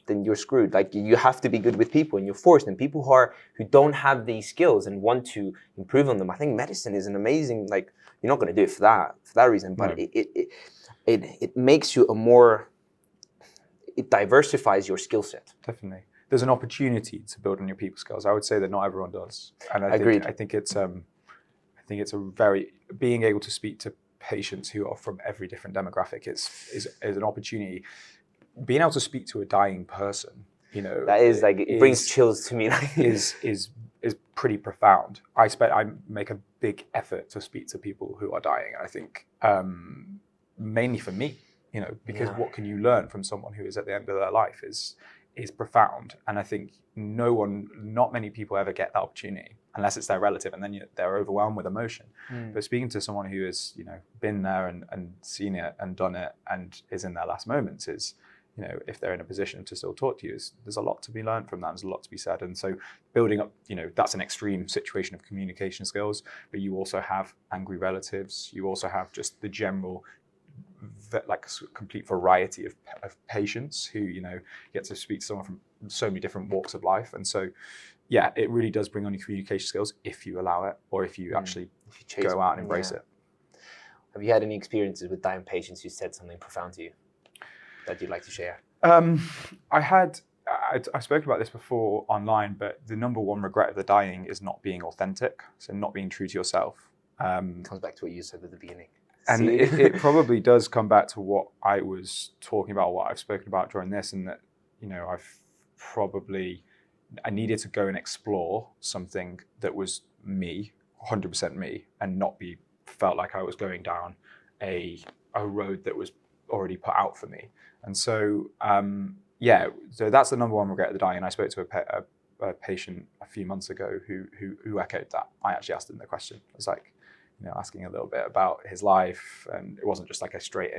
then you're screwed. Like, you have to be good with people, and you're forced. And people who don't have these skills and want to improve on them, I think medicine is an amazing, like, you're not going to do it for that reason, but it makes you it diversifies your skill set. Definitely. There's an opportunity to build on your people skills. I would say that not everyone does. And I think it's I think it's being able to speak to patients who are from every different demographic is an opportunity. Being able to speak to a dying person, that is like, it brings chills to me. is pretty profound. I make a big effort to speak to people who are dying. And I think mainly for me, because what can you learn from someone who is at the end of their life is profound. And I think not many people ever get that opportunity unless it's their relative, and then they're overwhelmed with emotion. But speaking to someone who has been there and seen it and done it and is in their last moments is, if they're in a position to still talk to you, there's a lot to be learned from that. There's a lot to be said. And so building up, that's an extreme situation of communication skills, but you also have angry relatives. You also have just the general, like, complete variety of patients who, get to speak to someone from so many different walks of life. And so, yeah, it really does bring on your communication skills if you allow it, or if you actually go out and embrace it. Have you had any experiences with dying patients who said something profound to you that you'd like to share? I spoke about this before online, but the number one regret of the dying is not being authentic, so not being true to yourself. Comes back to what you said at the beginning. And it probably does come back to what I was talking about, what I've spoken about during this, and that, I needed to go and explore something that was me, 100% me, and not felt like I was going down a road that was already put out for me. And so, so that's the number one regret of the dying. And I spoke to a patient a few months ago who echoed that. I actually asked him the question. I was like, asking a little bit about his life, and it wasn't just like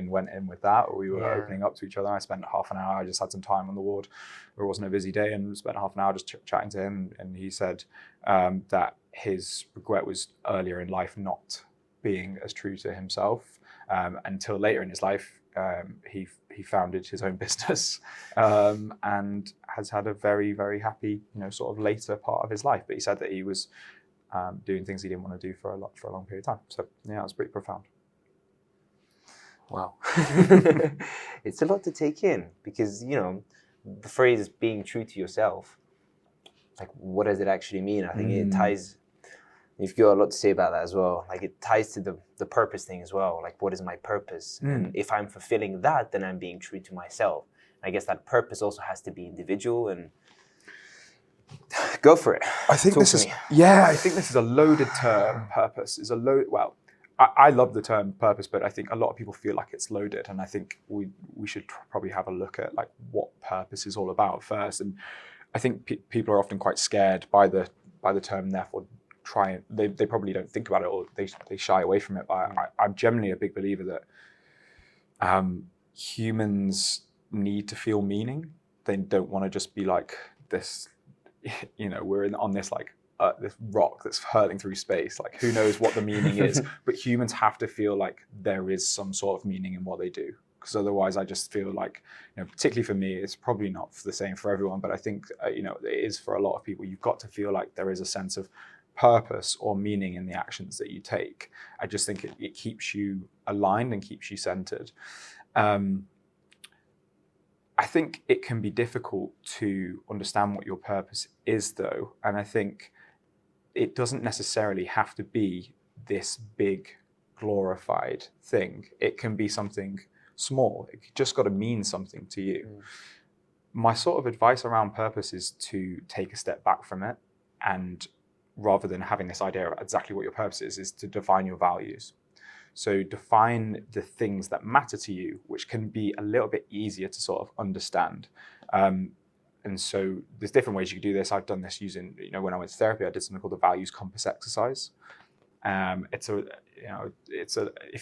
went in with that. We were opening up to each other. I spent half an hour. I just had some time on the ward where it wasn't a busy day, and spent half an hour just chatting to him. And he said that his regret was earlier in life not being as true to himself until later in his life. He founded his own business and has had a very, very happy, sort of later part of his life. But he said that he was doing things he didn't want to do for a long period of time. So yeah, it was pretty profound. Wow. It's a lot to take in, because, the phrase being true to yourself, like, what does it actually mean? I think it ties, you've got a lot to say about that as well. Like, it ties to the purpose thing as well. Like, what is my purpose? And if I'm fulfilling that, then I'm being true to myself. I guess that purpose also has to be individual, and go for it. I think this is a loaded term. Purpose is well, I love the term purpose, but I think a lot of people feel like it's loaded, and I think we should probably have a look at like what purpose is all about first. And I think people are often quite scared by the term, therefore they probably don't think about it, or they shy away from it. But I'm generally a big believer that humans need to feel meaning. They don't want to just be like this. We're on this this rock that's hurtling through space. Like, who knows what the meaning is? But humans have to feel like there is some sort of meaning in what they do, because otherwise, I just feel like, particularly for me, it's probably not the same for everyone, but I think it is for a lot of people. You've got to feel like there is a sense of purpose or meaning in the actions that you take. I just think it keeps you aligned and keeps you centered. I think it can be difficult to understand what your purpose is, though. And I think it doesn't necessarily have to be this big, glorified thing. It can be something small. It just got to mean something to you. My sort of advice around purpose is to take a step back from it, and rather than having this idea of exactly what your purpose is to define your values. So define the things that matter to you, which can be a little bit easier to sort of understand. And so there's different ways you can do this. I've done this using, when I went to therapy, I did something called the values compass exercise. If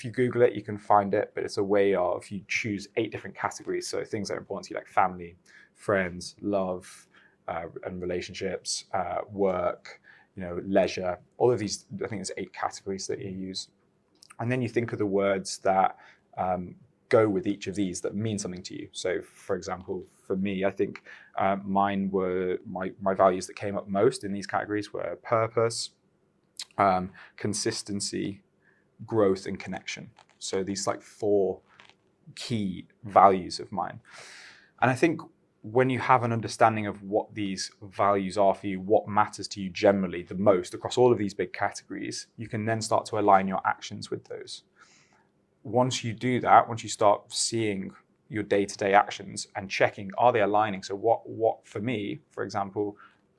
you Google it, you can find it, but it's a way of, you choose 8 different categories. So things that are important to you, like family, friends, love, and relationships, work, leisure, all of these. I think there's 8 categories that you use. And then you think of the words that go with each of these that mean something to you. So, for example, for me, I think mine were my values that came up most in these categories were purpose, consistency, growth, and connection. So these 4 key values of mine. And I think when you have an understanding of what these values are for you, what matters to you generally the most across all of these big categories, you can then start to align your actions with those. Once you do that, once you start seeing your day-to-day actions and checking, are they aligning? So what for me, for example,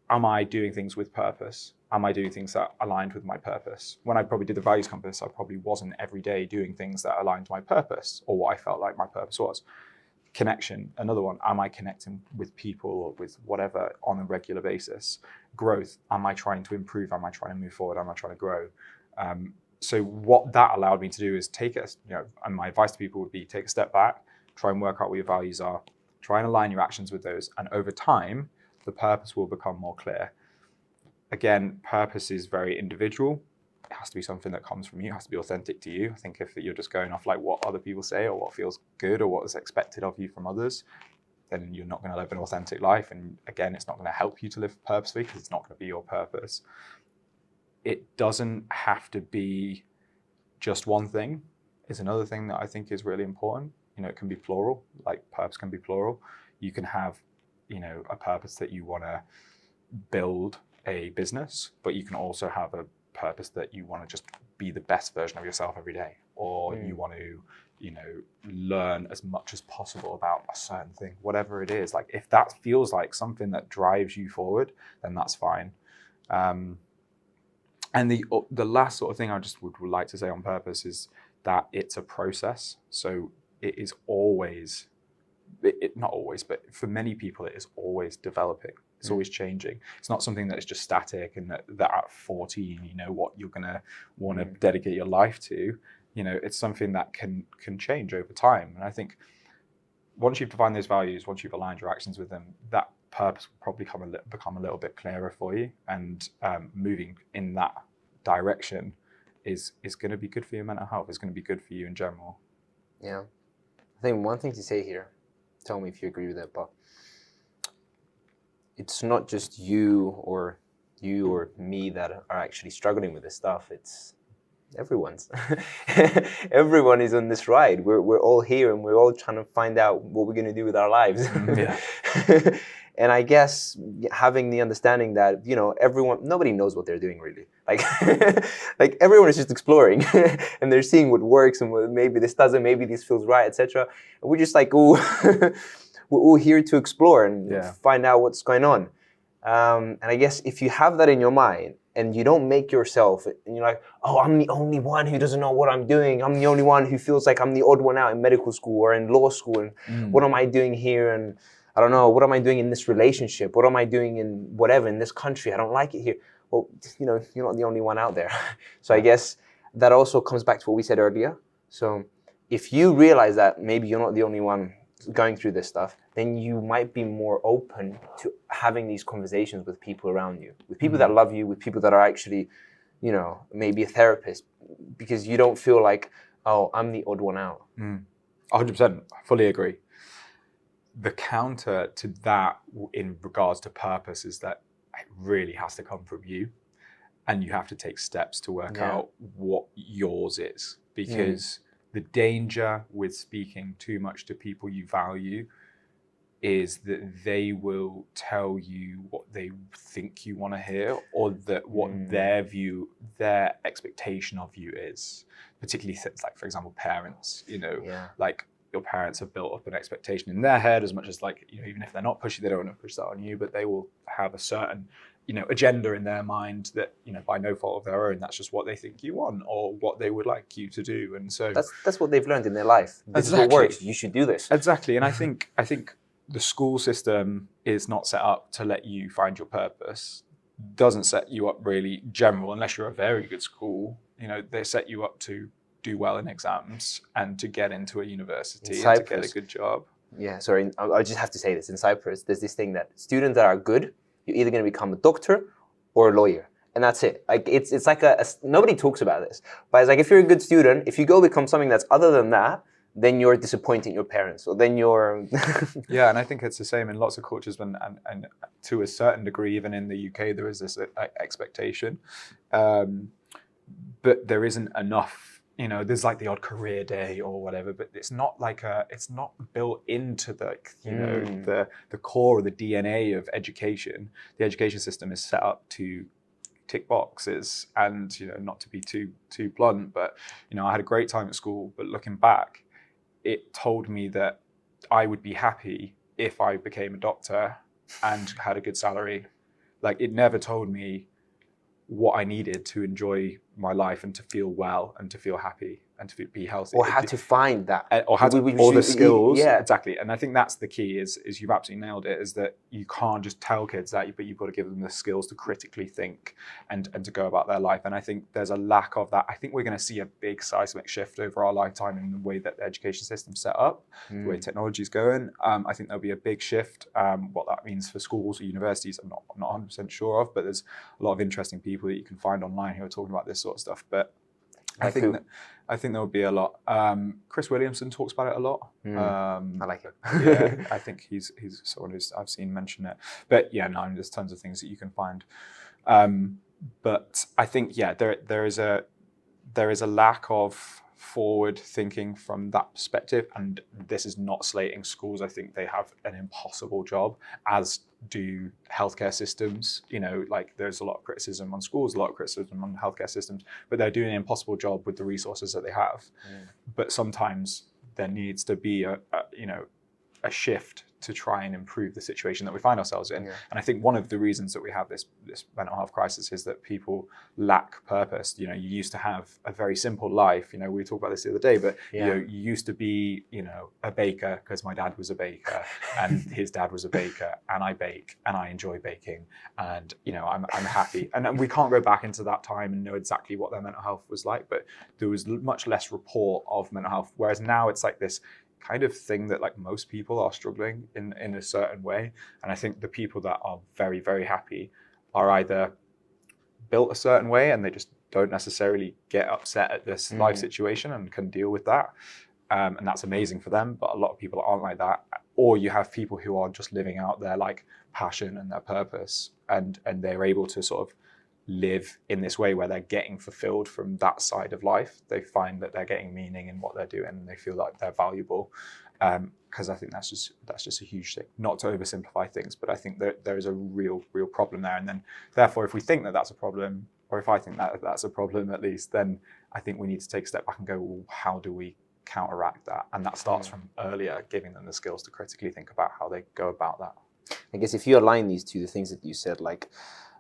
am I doing things with purpose? Am I doing things that aligned with my purpose? When I probably did the values compass, I probably wasn't every day doing things that aligned to my purpose or what I felt like my purpose was. Connection, another one. Am I connecting with people or with whatever on a regular basis? Growth. Am I trying to improve? Am I trying to move forward? Am I trying to grow? So what that allowed me to do is and my advice to people would be take a step back, try and work out what your values are, try and align your actions with those. And over time, the purpose will become more clear. Again, purpose is very individual. It has to be something that comes from you. It has to be authentic to you. I think if you're just going off like what other people say or what feels good or what is expected of you from others, then you're not going to live an authentic life. And again, it's not going to help you to live purposefully because it's not going to be your purpose. It doesn't have to be just one thing. Is another thing that I think is really important. It can be plural, like purpose can be plural. You can have, a purpose that you want to build a business, but you can also have a purpose that you want to just be the best version of yourself every day, or you want to, learn as much as possible about a certain thing, whatever it is. Like if that feels like something that drives you forward, then that's fine. And the last sort of thing I just would like to say on purpose is that it's a process. So it is always, not always, but for many people, it is always developing. It's always changing. It's not something that is just static and that at 14, you know what you're going to want to dedicate your life to. It's something that can change over time. And I think once you've defined those values, once you've aligned your actions with them, that purpose will probably become a little bit clearer for you. And moving in that direction is going to be good for your mental health. It's going to be good for you in general. Yeah. I think one thing to say here, tell me if you agree with that, but it's not just you or me that are actually struggling with this stuff. It's everyone's. Everyone is on this ride. We're all here and we're all trying to find out what we're going to do with our lives. Yeah. And I guess having the understanding that, nobody knows what they're doing really. Like everyone is just exploring and they're seeing what works and maybe this doesn't, maybe this feels right, etc. And we're just like, ooh, we're all here to explore and find out what's going on. And I guess if you have that in your mind and you don't make yourself, and you're like, oh, I'm the only one who doesn't know what I'm doing. I'm the only one who feels like I'm the odd one out in medical school or in law school. And what am I doing here? And I don't know, what am I doing in this relationship? What am I doing in whatever, in this country? I don't like it here. Well, you're not the only one out there. So I guess that also comes back to what we said earlier. So if you realize that maybe you're not the only one going through this stuff, then you might be more open to having these conversations with people around you, with people that love you, with people that are actually, maybe a therapist, because you don't feel like, oh, I'm the odd one out. 100%, I fully agree. The counter to that in regards to purpose is that it really has to come from you, and you have to take steps to work out what yours is, because the danger with speaking too much to people you value is that they will tell you what they think you want to hear, or that what their expectation of you is. Particularly things like, for example, parents, like your parents have built up an expectation in their head as much as even if they're not pushy, they don't want to push that on you, but they will have a certain, agenda in their mind that, by no fault of their own, that's just what they think you want or what they would like you to do. And so that's what they've learned in their life. This is what works. You should do this. Exactly. And I think the school system is not set up to let you find your purpose. Doesn't set you up really general, unless you're a very good school. They set you up to do well in exams and to get into a university and to get a good job. Yeah, sorry, I just have to say this. In Cyprus, there's this thing that students that are good, you're either going to become a doctor or a lawyer. And that's it. Like it's like nobody talks about this. But it's like if you're a good student, if you go become something that's other than that, then you're disappointing your parents, or then you're... Yeah, and I think it's the same in lots of cultures, and to a certain degree, even in the UK, there is this expectation. But there isn't enough, there's like the odd career day or whatever, but it's not built into the core or the DNA of education. The education system is set up to tick boxes, and not to be too blunt, but I had a great time at school, but looking back, it told me that I would be happy if I became a doctor and had a good salary. Like, it never told me what I needed to enjoy my life and to feel well and to feel happy and to be healthy. Or how to find that. Or the skills. Yeah. Exactly. And I think that's the key is you've absolutely nailed it, is that you can't just tell kids that, but you've got to give them the skills to critically think and to go about their life. And I think there's a lack of that. I think we're going to see a big seismic shift over our lifetime in the way that the education system's set up, the way technology's going. I think there'll be a big shift. What that means for schools or universities, I'm not 100% sure of, but there's a lot of interesting people that you can find online who are talking about this sort of stuff. But I think there'll be a lot. Chris Williamson talks about it a lot. I like it. Yeah, I think he's someone who's I've seen mention it. But yeah, no, there's tons of things that you can find. But I think there is a lack of forward thinking from that perspective, and this is not slating schools. I think they have an impossible job, as do healthcare systems. Like, there's a lot of criticism on schools, a lot of criticism on healthcare systems, but they're doing an impossible job with the resources that they have. But sometimes there needs to be a shift to try and improve the situation that we find ourselves in. And I think one of the reasons that we have this mental health crisis is that people lack purpose. You used to have a very simple life. We talked about this the other day, but you used to be, a baker, because my dad was a baker and his dad was a baker, and I bake and I enjoy baking, and I'm happy. And we can't go back into that time and know exactly what their mental health was like, but there was much less report of mental health. Whereas now it's like this kind of thing that, like, most people are struggling in a certain way. And I think the people that are very, very happy are either built a certain way and they just don't necessarily get upset at this life situation and can deal with that. And that's amazing for them. But a lot of people aren't like that. Or you have people who are just living out their passion and their purpose, and they're able to sort of live in this way where they're getting fulfilled from that side of life. They find that they're getting meaning in what they're doing, and they feel like they're valuable. Because I think that's just a huge thing. Not to oversimplify things, but I think that there is a real problem there. And then, therefore, if we think that that's a problem, or if I think that that's a problem at least, then I think we need to take a step back and go, well, how do we counteract that? And that starts from earlier, giving them the skills to critically think about how they go about that. I guess if you align these two, the things that you said, like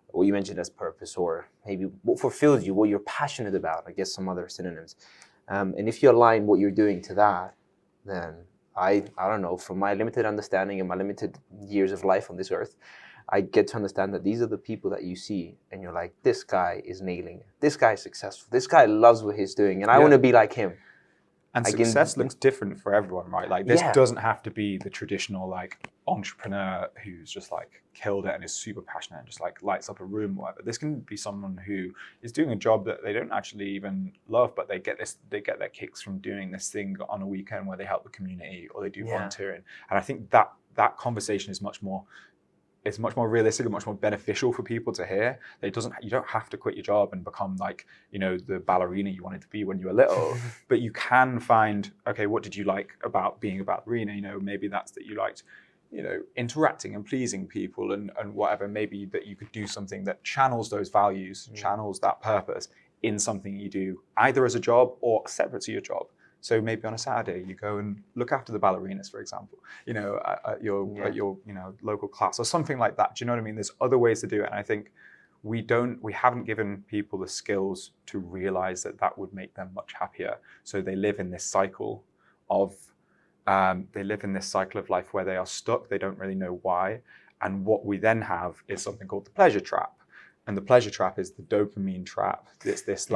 what you mentioned as purpose, or maybe what fulfills you, what you're passionate about, I guess some other synonyms. And if you align what you're doing to that, then I don't know, from my limited understanding and my limited years of life on this earth, I get to understand that these are the people that you see and you're like, this guy is nailing it. This guy is successful. This guy loves what he's doing, and I want to be like him. And success looks different for everyone, right? Like, this doesn't have to be the traditional entrepreneur who's just killed it and is super passionate and just lights up a room or whatever. This can be someone who is doing a job that they don't actually even love, but they get their kicks from doing this thing on a weekend where they help the community or they do volunteering. And I think that conversation is much more realistic and much more beneficial for people to hear. You don't have to quit your job and become the ballerina you wanted to be when you were little, but you can find, okay, what did you like about being a ballerina? Maybe that's that you liked, interacting and pleasing people and whatever. Maybe that you could do something that channels those values, channels that purpose in something you do either as a job or separate to your job. So maybe on a Saturday you go and look after the ballerinas, for example, at your local class or something like that. Do you know what I mean? There's other ways to do it, and I think we haven't given people the skills to realize that would make them much happier. So they live in this cycle of life where they are stuck. They don't really know why, and what we then have is something called the pleasure trap, and the pleasure trap is the dopamine trap. It's this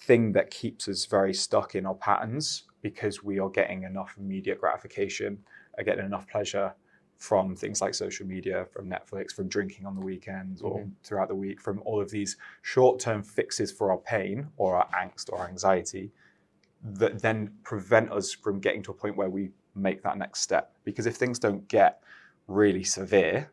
thing that keeps us very stuck in our patterns because we are getting enough immediate gratification, are getting enough pleasure from things like social media, from Netflix, from drinking on the weekends or throughout the week, from all of these short-term fixes for our pain or our angst or our anxiety that then prevent us from getting to a point where we make that next step. Because if things don't get really severe,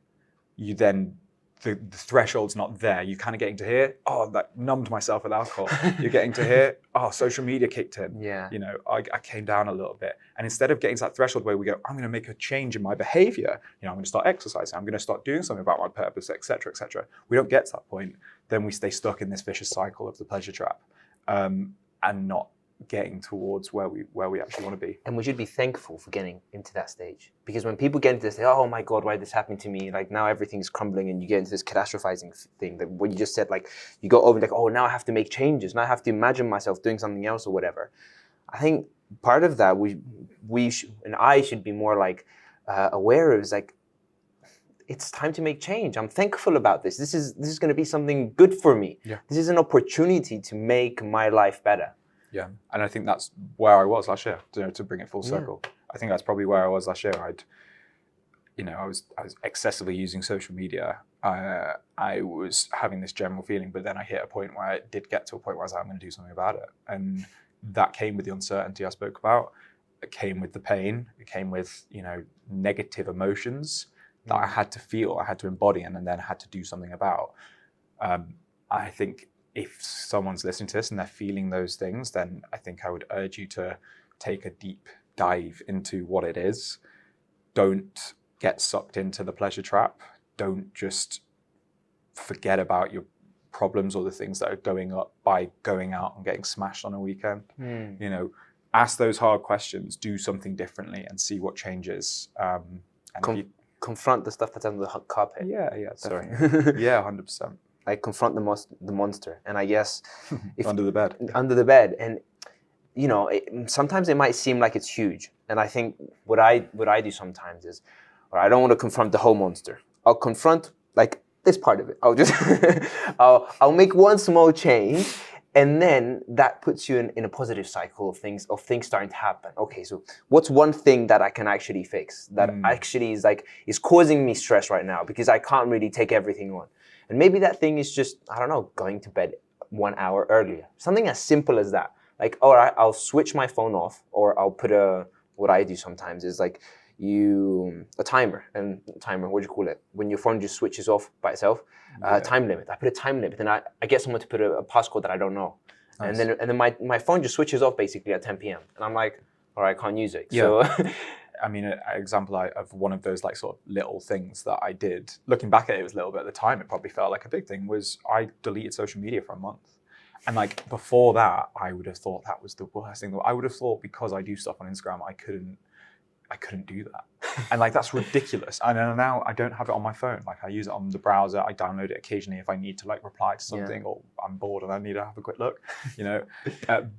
you then the threshold's not there. You're kind of getting to here, oh, that numbed myself with alcohol. You're getting to here, oh, social media kicked in. Yeah. You know, I came down a little bit. And instead of getting to that threshold where we go, I'm going to make a change in my behavior, you know, I'm going to start exercising, I'm going to start doing something about my purpose, et cetera, et cetera. We don't get to that point. Then we stay stuck in this vicious cycle of the pleasure trap, and not getting towards where we actually want to be. And we should be thankful for getting into that stage, because when people get into this, they say, oh my God, why is this happening to me? Like now everything's crumbling, and you get into this catastrophizing thing that what you just said, like you go over like, oh, now I have to make changes. Now I have to imagine myself doing something else or whatever. I think part of that I should be more like aware of is like, it's time to make change. I'm thankful about this. This is going to be something good for me. Yeah. This is an opportunity to make my life better. Yeah, and I think that's where I was last year. To bring it full circle, I think that's probably where I was last year. I was excessively using social media. I was having this general feeling, but then I hit a point where it did get to a point where I was like, I'm going to do something about it, and that came with the uncertainty I spoke about. It came with the pain. It came with negative emotions that I had to feel, I had to embody, and then had to do something about. I think if someone's listening to this and they're feeling those things, then I think I would urge you to take a deep dive into what it is. Don't get sucked into the pleasure trap. Don't just forget about your problems or the things that are going up by going out and getting smashed on a weekend. Ask those hard questions, do something differently, and see what changes. Confront the stuff that's under the carpet. Yeah, Sorry. Yeah, 100%. Like confront the monster, and I guess under the bed. And sometimes it might seem like it's huge. And I think what I do sometimes is, I don't want to confront the whole monster. I'll confront like this part of it. I'll just I'll make one small change, and then that puts you in a positive cycle of things starting to happen. Okay, so what's one thing that I can actually fix that actually is causing me stress right now because I can't really take everything on. And maybe that thing is just, I don't know, going to bed 1 hour earlier. Something as simple as that. Like, all right, I'll switch my phone off, or I'll put what I do sometimes is like a timer. And timer, what do you call it? When your phone just switches off by itself, time limit. I put a time limit, and I get someone to put a passcode that I don't know. Nice. And then my phone just switches off basically at 10 p.m. And I'm like, all right, I can't use it. Yeah. So I mean, an example of one of those like sort of little things that I did, looking back at it was little bit at the time, it probably felt like a big thing, was I deleted social media for a month. And like before that, I would have thought that was the worst thing. I would have thought because I do stuff on Instagram, I couldn't do that. And like, that's ridiculous. And now I don't have it on my phone. Like I use it on the browser. I download it occasionally if I need to like reply to something or I'm bored and I need to have a quick look,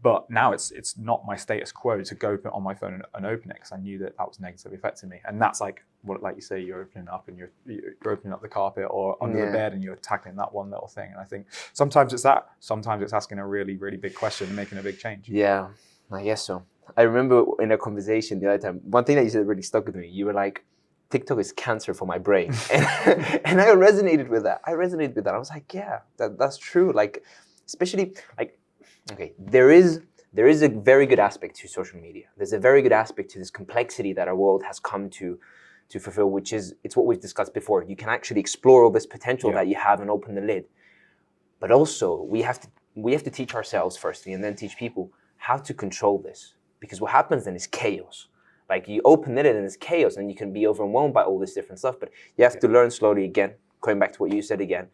but now it's not my status quo to go on my phone and open it, because I knew that was negatively affecting me. And that's like what, like you say, you're opening up and you're opening up the carpet or under the bed and you're tackling that one little thing. And I think sometimes it's that, sometimes it's asking a really, really big question and making a big change. Yeah, I guess so. I remember in a conversation the other time, one thing that you said really stuck with me. You were like, TikTok is cancer for my brain. And I resonated with that. I was like, yeah, that's true. Like, especially like, okay, there is a very good aspect to social media. There's a very good aspect to this complexity that our world has come to fulfill, which is, it's what we've discussed before. You can actually explore all this potential that you have and open the lid. But also we have to teach ourselves firstly, and then teach people how to control this. Because what happens then is chaos. Like you open it and it's chaos, and you can be overwhelmed by all this different stuff. But you have to learn slowly again, going back to what you said again.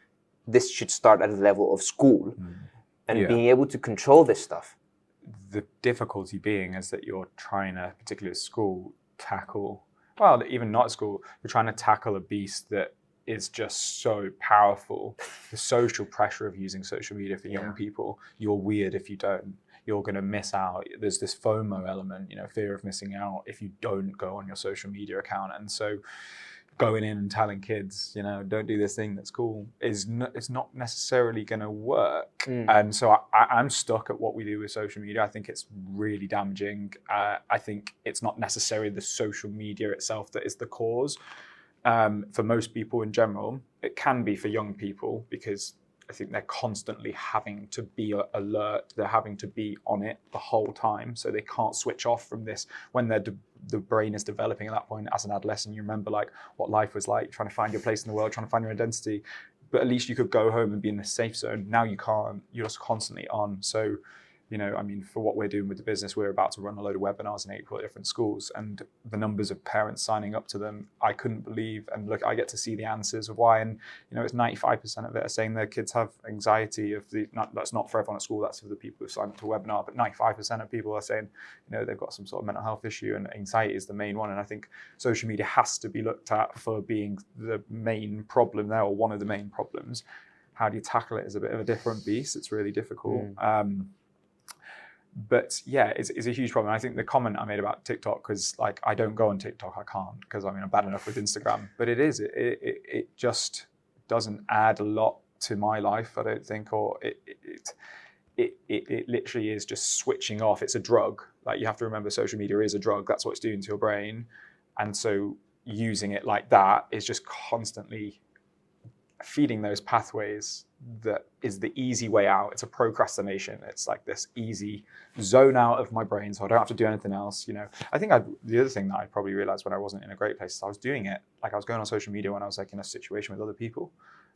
This should start at the level of school and being able to control this stuff. The difficulty being is that you're trying to, particularly at school, well, even not at school, you're trying to tackle a beast that is just so powerful. The social pressure of using social media for young people. You're weird if you don't. You're going to miss out. There's this FOMO element, fear of missing out if you don't go on your social media account. And so going in and telling kids, don't do this thing that's cool it's not necessarily going to work. And so I'm stuck at what we do with social media. I think it's really damaging. I think it's not necessarily the social media itself that is the cause. For most people in general, it can be for young people, because I think they're constantly having to be alert. They're having to be on it the whole time. So they can't switch off from this when the brain is developing at that point. As an adolescent, you remember like what life was like, trying to find your place in the world, trying to find your identity. but at least you could go home and be in a safe zone. Now you can't. You're just constantly on. So, you know, I mean, for what we're doing with the business, we're about to run a load of webinars in April at different schools, and the numbers of parents signing up to them, I couldn't believe. And look, I get to see the answers of why. And, you know, it's 95% of it are saying their kids have anxiety that's not for everyone at school, that's for the people who sign up to a webinar, but 95% of people are saying, you know, they've got some sort of mental health issue, and anxiety is the main one. And I think social media has to be looked at for being the main problem there, or one of the main problems. How do you tackle it is a bit of a different beast. It's really difficult. But yeah, it's a huge problem. I think the comment I made about TikTok, because like I don't go on TikTok, I can't, because I mean I'm bad enough with Instagram. But it just doesn't add a lot to my life, I don't think, or it literally is just switching off. It's a drug. Like, you have to remember, social media is a drug. That's what it's doing to your brain, and so using it like that is just constantly feeding those pathways. That is the easy way out. It's a procrastination. It's like this easy zone out of my brain, so I don't have to do anything else. You know, I think the other thing that I probably realized when I wasn't in a great place is I was doing it, like I was going on social media when I was like in a situation with other people,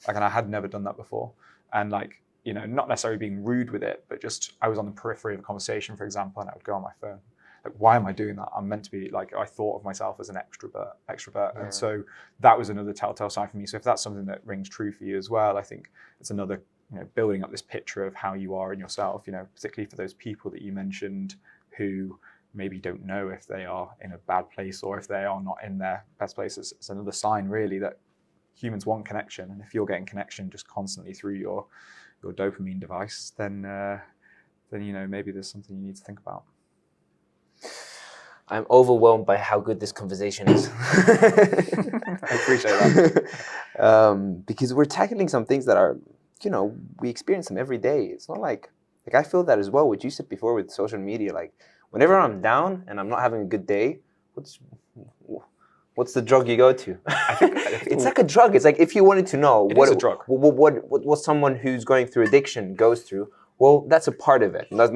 like, and I had never done that before. And like, you know, not necessarily being rude with it, but just I was on the periphery of a conversation, for example, and I would go on my phone. Like, why am I doing that? I'm meant to be, like, I thought of myself as an extrovert. Yeah. And so that was another telltale sign for me. So if that's something that rings true for you as well, I think it's another, you know, building up this picture of how you are in yourself, you know, particularly for those people that you mentioned who maybe don't know if they are in a bad place or if they are not in their best place. It's another sign really that humans want connection. And if you're getting connection just constantly through your dopamine device, then you know, maybe there's something you need to think about. I'm overwhelmed by how good this conversation is. I appreciate that. Because we're tackling some things that are, you know, we experience them every day. It's not like I feel that as well, what you said before with social media. Like, whenever I'm down and I'm not having a good day, what's the drug you go to? I think it's like a drug. It's like, if you wanted to know what someone who's going through addiction goes through, well, that's a part of it. That's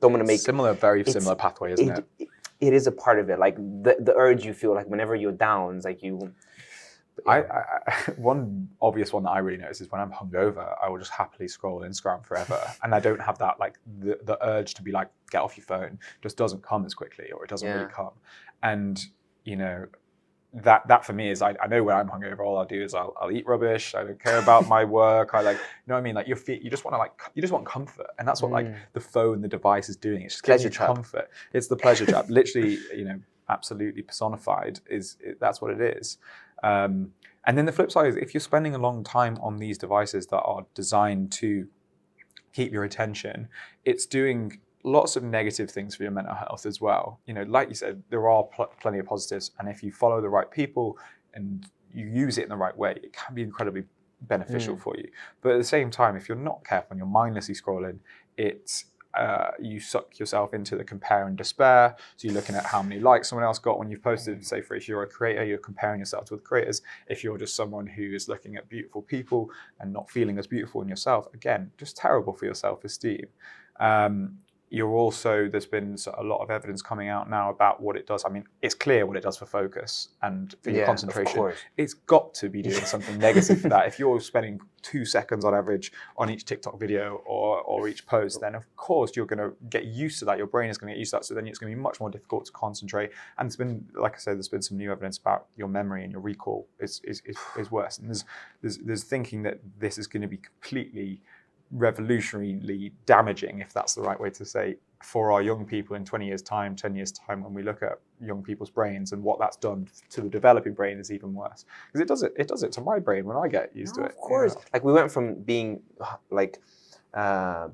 don't want to make very similar pathway, isn't it? It is a part of it. Like the urge you feel like whenever you're down, it's like you. Yeah. One obvious one that I really notice is when I'm hungover, I will just happily scroll Instagram forever, and I don't have that, like, the urge to be like, get off your phone. It just doesn't come as quickly, or it doesn't really come. And you know, that for me is, I know when I'm hungover, all I'll do is I'll eat rubbish. I don't care about my work. I, like, you know what I mean? Like, you just want comfort, and that's what like the phone, the device is doing. It's just giving you comfort. It's the pleasure trap, literally, you know, absolutely personified. That's what it is. And then the flip side is, if you're spending a long time on these devices that are designed to keep your attention, it's doing lots of negative things for your mental health as well. You know, like you said, there are plenty of positives, and if you follow the right people and you use it in the right way, it can be incredibly beneficial for you. But at the same time, if you're not careful and you're mindlessly scrolling, you suck yourself into the compare and despair. So you're looking at how many likes someone else got when you've posted. Say, if you're a creator, you're comparing yourself to other creators. If you're just someone who is looking at beautiful people and not feeling as beautiful in yourself, again, just terrible for your self-esteem. There's been a lot of evidence coming out now about what it does. I mean, it's clear what it does for focus and for your concentration. Of course. It's got to be doing something negative for that. If you're spending 2 seconds on average on each TikTok video or each post, then of course you're going to get used to that. Your brain is going to get used to that. So then it's going to be much more difficult to concentrate. And it's been, like I said, there's been some new evidence about your memory and your recall is worse. And there's thinking that this is going to be completely revolutionarily damaging, if that's the right way to say, for our young people in 20 years time, 10 years time, when we look at young people's brains, and what that's done to the developing brain is even worse, because it does it to my brain when I get used to it. Of course. You know? Like, we went from being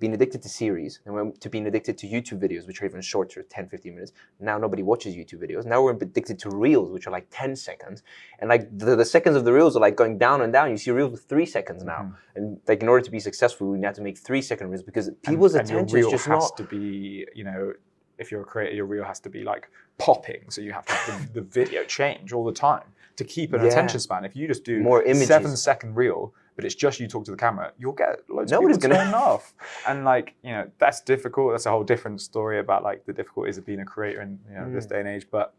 being addicted to series and went to being addicted to YouTube videos, which are even shorter, 10, 15 minutes. Now nobody watches YouTube videos. Now we're addicted to reels, which are like 10 seconds. And like the seconds of the reels are like going down and down. You see reels with 3 seconds now. And like, in order to be successful, we have to make 3-second reels, because people's attention is just not... has to be, you know, if you're a creator, your reel has to be like popping. So you have to have the video change all the time to keep an attention span. If you just do more 7-second reel, but it's just you talk to the camera, you'll get loads of people turning off. And like, you know, that's difficult. That's a whole different story about like the difficulties of being a creator in, you know, this day and age. But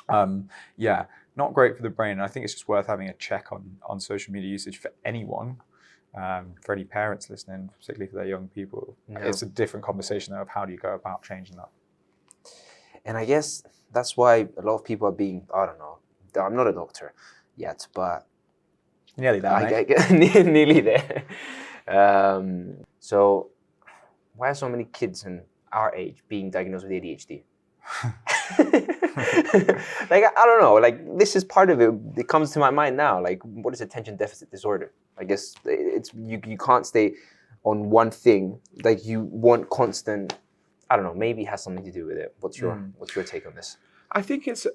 not not great for the brain. And I think it's just worth having a check on social media usage for anyone, for any parents listening, particularly for their young people. Yeah. It's a different conversation though, of how do you go about changing that. And I guess that's why a lot of people are being, I don't know, I'm not a doctor yet, but Nearly there, mate. I get nearly there. So why are so many kids in our age being diagnosed with ADHD? Like, I don't know, like this is part of it. It comes to my mind now. Like, what is attention deficit disorder? I guess it's you can't stay on one thing. Like, you want constant, I don't know, maybe it has something to do with it. What's your take on this? I think this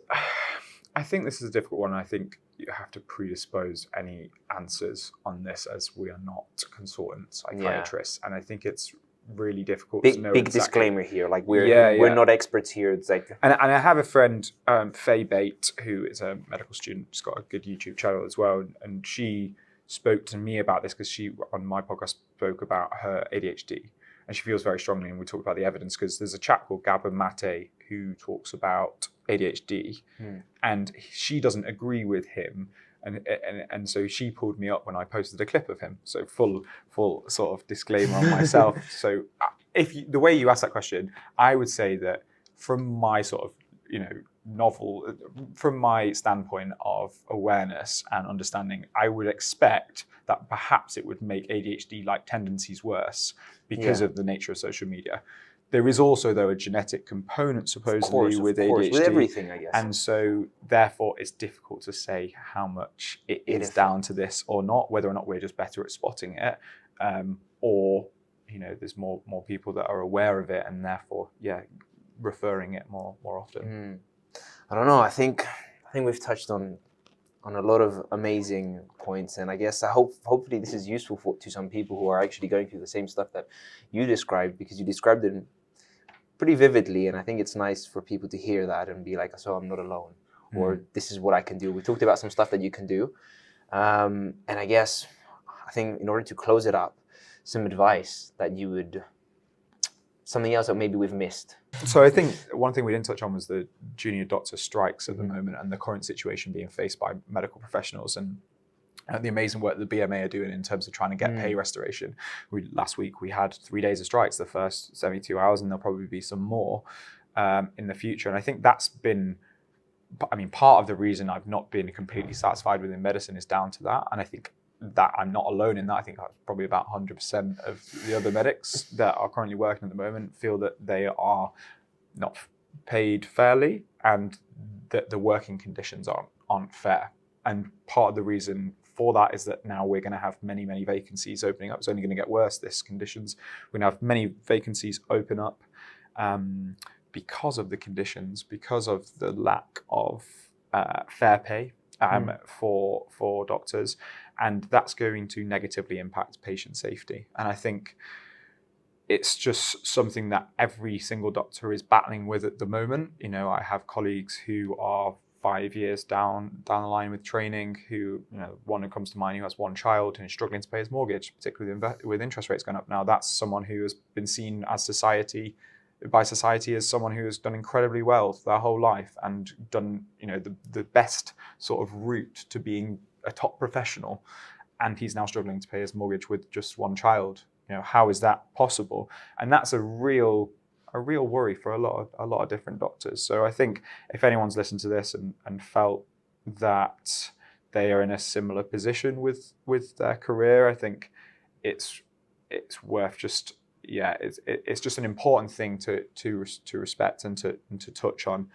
is a difficult one. I think you have to predispose any answers on this, as we are not consultant psychiatrists, and I think it's really difficult to know. Big exactly. Disclaimer here, like we're not experts here. It's like, and I have a friend, Faye Bate, who is a medical student. She's got a good YouTube channel as well, and she spoke to me about this because she, on my podcast, spoke about her ADHD. And she feels very strongly, and we talked about the evidence, because there's a chap called Gabor Mate who talks about ADHD, and she doesn't agree with him, and so she pulled me up when I posted a clip of him. So full sort of disclaimer on myself. So the way you asked that question, I would say that from my sort of from my standpoint of awareness and understanding, I would expect that perhaps it would make ADHD-like tendencies worse because of the nature of social media. There is also, though, a genetic component supposedly with ADHD. With everything, I guess. And so, therefore, it's difficult to say how much it is down to this or not, whether or not we're just better at spotting it, or there's more people that are aware of it and therefore, referring it more often. I don't know. I think we've touched on a lot of amazing points, and I guess hopefully this is useful to some people who are actually going through the same stuff that you described, because you described it pretty vividly, and I think it's nice for people to hear that and be like, so I'm not alone, or this is what I can do. We talked about some stuff that you can do, and I think in order to close it up, some advice that you would, something else that maybe we've missed. So I think one thing we didn't touch on was the junior doctor strikes at the moment, and the current situation being faced by medical professionals, and the amazing work the BMA are doing in terms of trying to get pay restoration. Last week we had 3 days of strikes, the first 72 hours, and there'll probably be some more in the future. And I think that's been, part of the reason I've not been completely satisfied within medicine is down to that. And I think that I'm not alone in that. I think probably about 100% of the other medics that are currently working at the moment feel that they are not paid fairly, and that the working conditions aren't fair. And part of the reason for that is that now we're going to have many vacancies opening up. It's only going to get worse, this conditions. We're going to have many vacancies open up because of the conditions, because of the lack of fair pay for doctors, and that's going to negatively impact patient safety. And I think it's just something that every single doctor is battling with at the moment. I have colleagues who are 5 years down the line with training, who, one who comes to mind who has one child and is struggling to pay his mortgage, particularly with interest rates going up. Now, that's someone who has been seen by society as someone who has done incredibly well their whole life and done, the best sort of route to being a top professional, and he's now struggling to pay his mortgage with just one child. How is that possible? And that's a real worry for a lot of different doctors. So I think if anyone's listened to this and felt that they are in a similar position with their career, I think it's worth just it's just an important thing to respect and to touch on,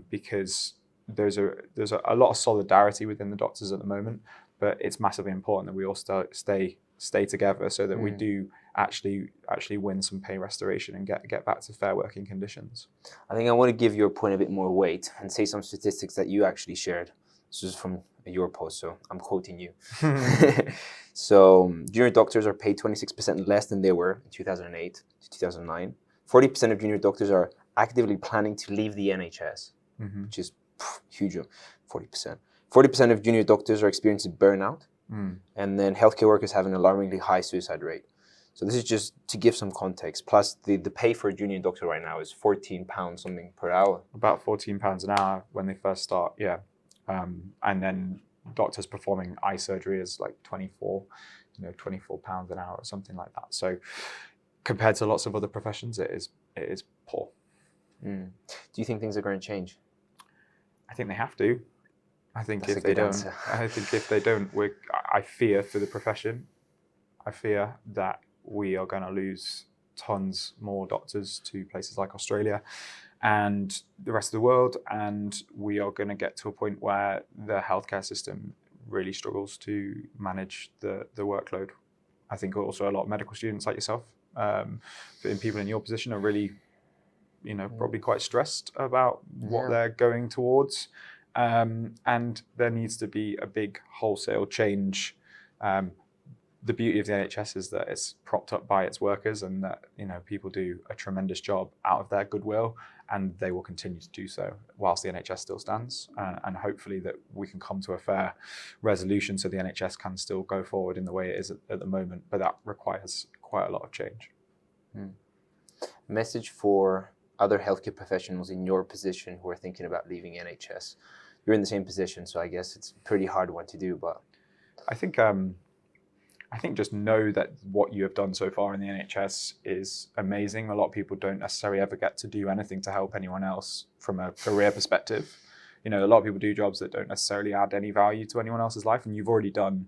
because there's a lot of solidarity within the doctors at the moment, but it's massively important that we all stay together so that we do actually win some pay restoration and get back to fair working conditions. I think I want to give your point a bit more weight and say some statistics that you actually shared. This is from your post, so I'm quoting you. So junior doctors are paid 26% less than they were in 2008 to 2009. 40% of junior doctors are actively planning to leave the NHS, which is huge, 40%. 40% of junior doctors are experiencing burnout, and then healthcare workers have an alarmingly high suicide rate. So this is just to give some context. Plus, the pay for a junior doctor right now is £14 something per hour. About £14 an hour when they first start, yeah. And then doctors performing eye surgery is like 24 pounds an hour or something like that. So compared to lots of other professions, it is poor. Do you think things are going to change? I think they have to. I think That's if a they good don't, answer. I think if they don't, I fear for the profession. I fear that we are going to lose tons more doctors to places like Australia and the rest of the world, and we are going to get to a point where the healthcare system really struggles to manage the workload. I think also a lot of medical students like yourself, and people in your position are really, probably quite stressed about what they're going towards. And there needs to be a big wholesale change. The beauty of the NHS is that it's propped up by its workers, and that people do a tremendous job out of their goodwill, and they will continue to do so whilst the NHS still stands. And hopefully that we can come to a fair resolution so the NHS can still go forward in the way it is at the moment. But that requires quite a lot of change. Message for other healthcare professionals in your position who are thinking about leaving NHS. You're in the same position, so I guess it's a pretty hard one to do. But I think just know that what you have done so far in the NHS is amazing. A lot of people don't necessarily ever get to do anything to help anyone else from a career perspective. A lot of people do jobs that don't necessarily add any value to anyone else's life, and you've already done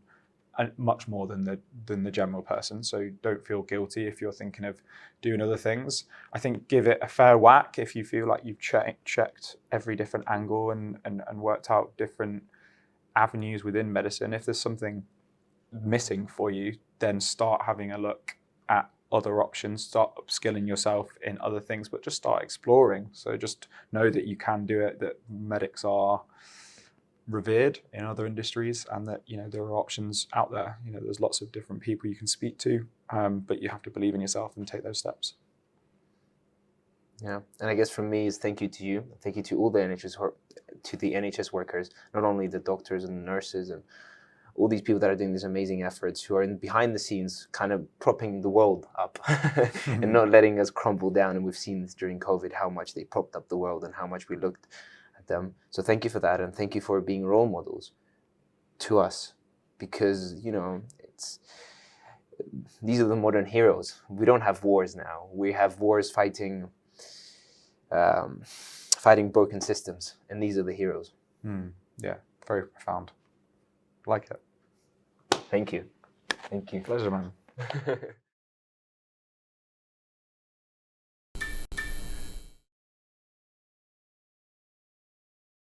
much more than the general person. So don't feel guilty if you're thinking of doing other things. I think give it a fair whack if you feel like you've checked every different angle and worked out different avenues within medicine. If there's something missing for you, then start having a look at other options, start upskilling yourself in other things, but just start exploring. So just know that you can do it, that medics are revered in other industries, and that there are options out there. There's lots of different people you can speak to, but you have to believe in yourself and take those steps. Yeah, and I guess from me is thank you to you, thank you to all the NHS workers, not only the doctors and the nurses and all these people that are doing these amazing efforts, who are behind the scenes kind of propping the world up and not letting us crumble down. And we've seen this during COVID, how much they propped up the world and how much we looked at them. So thank you for that, and thank you for being role models to us, because these are the modern heroes. We don't have wars now. We have wars fighting broken systems, and these are the heroes. Yeah, very profound. Like it. Thank you. Pleasure, man.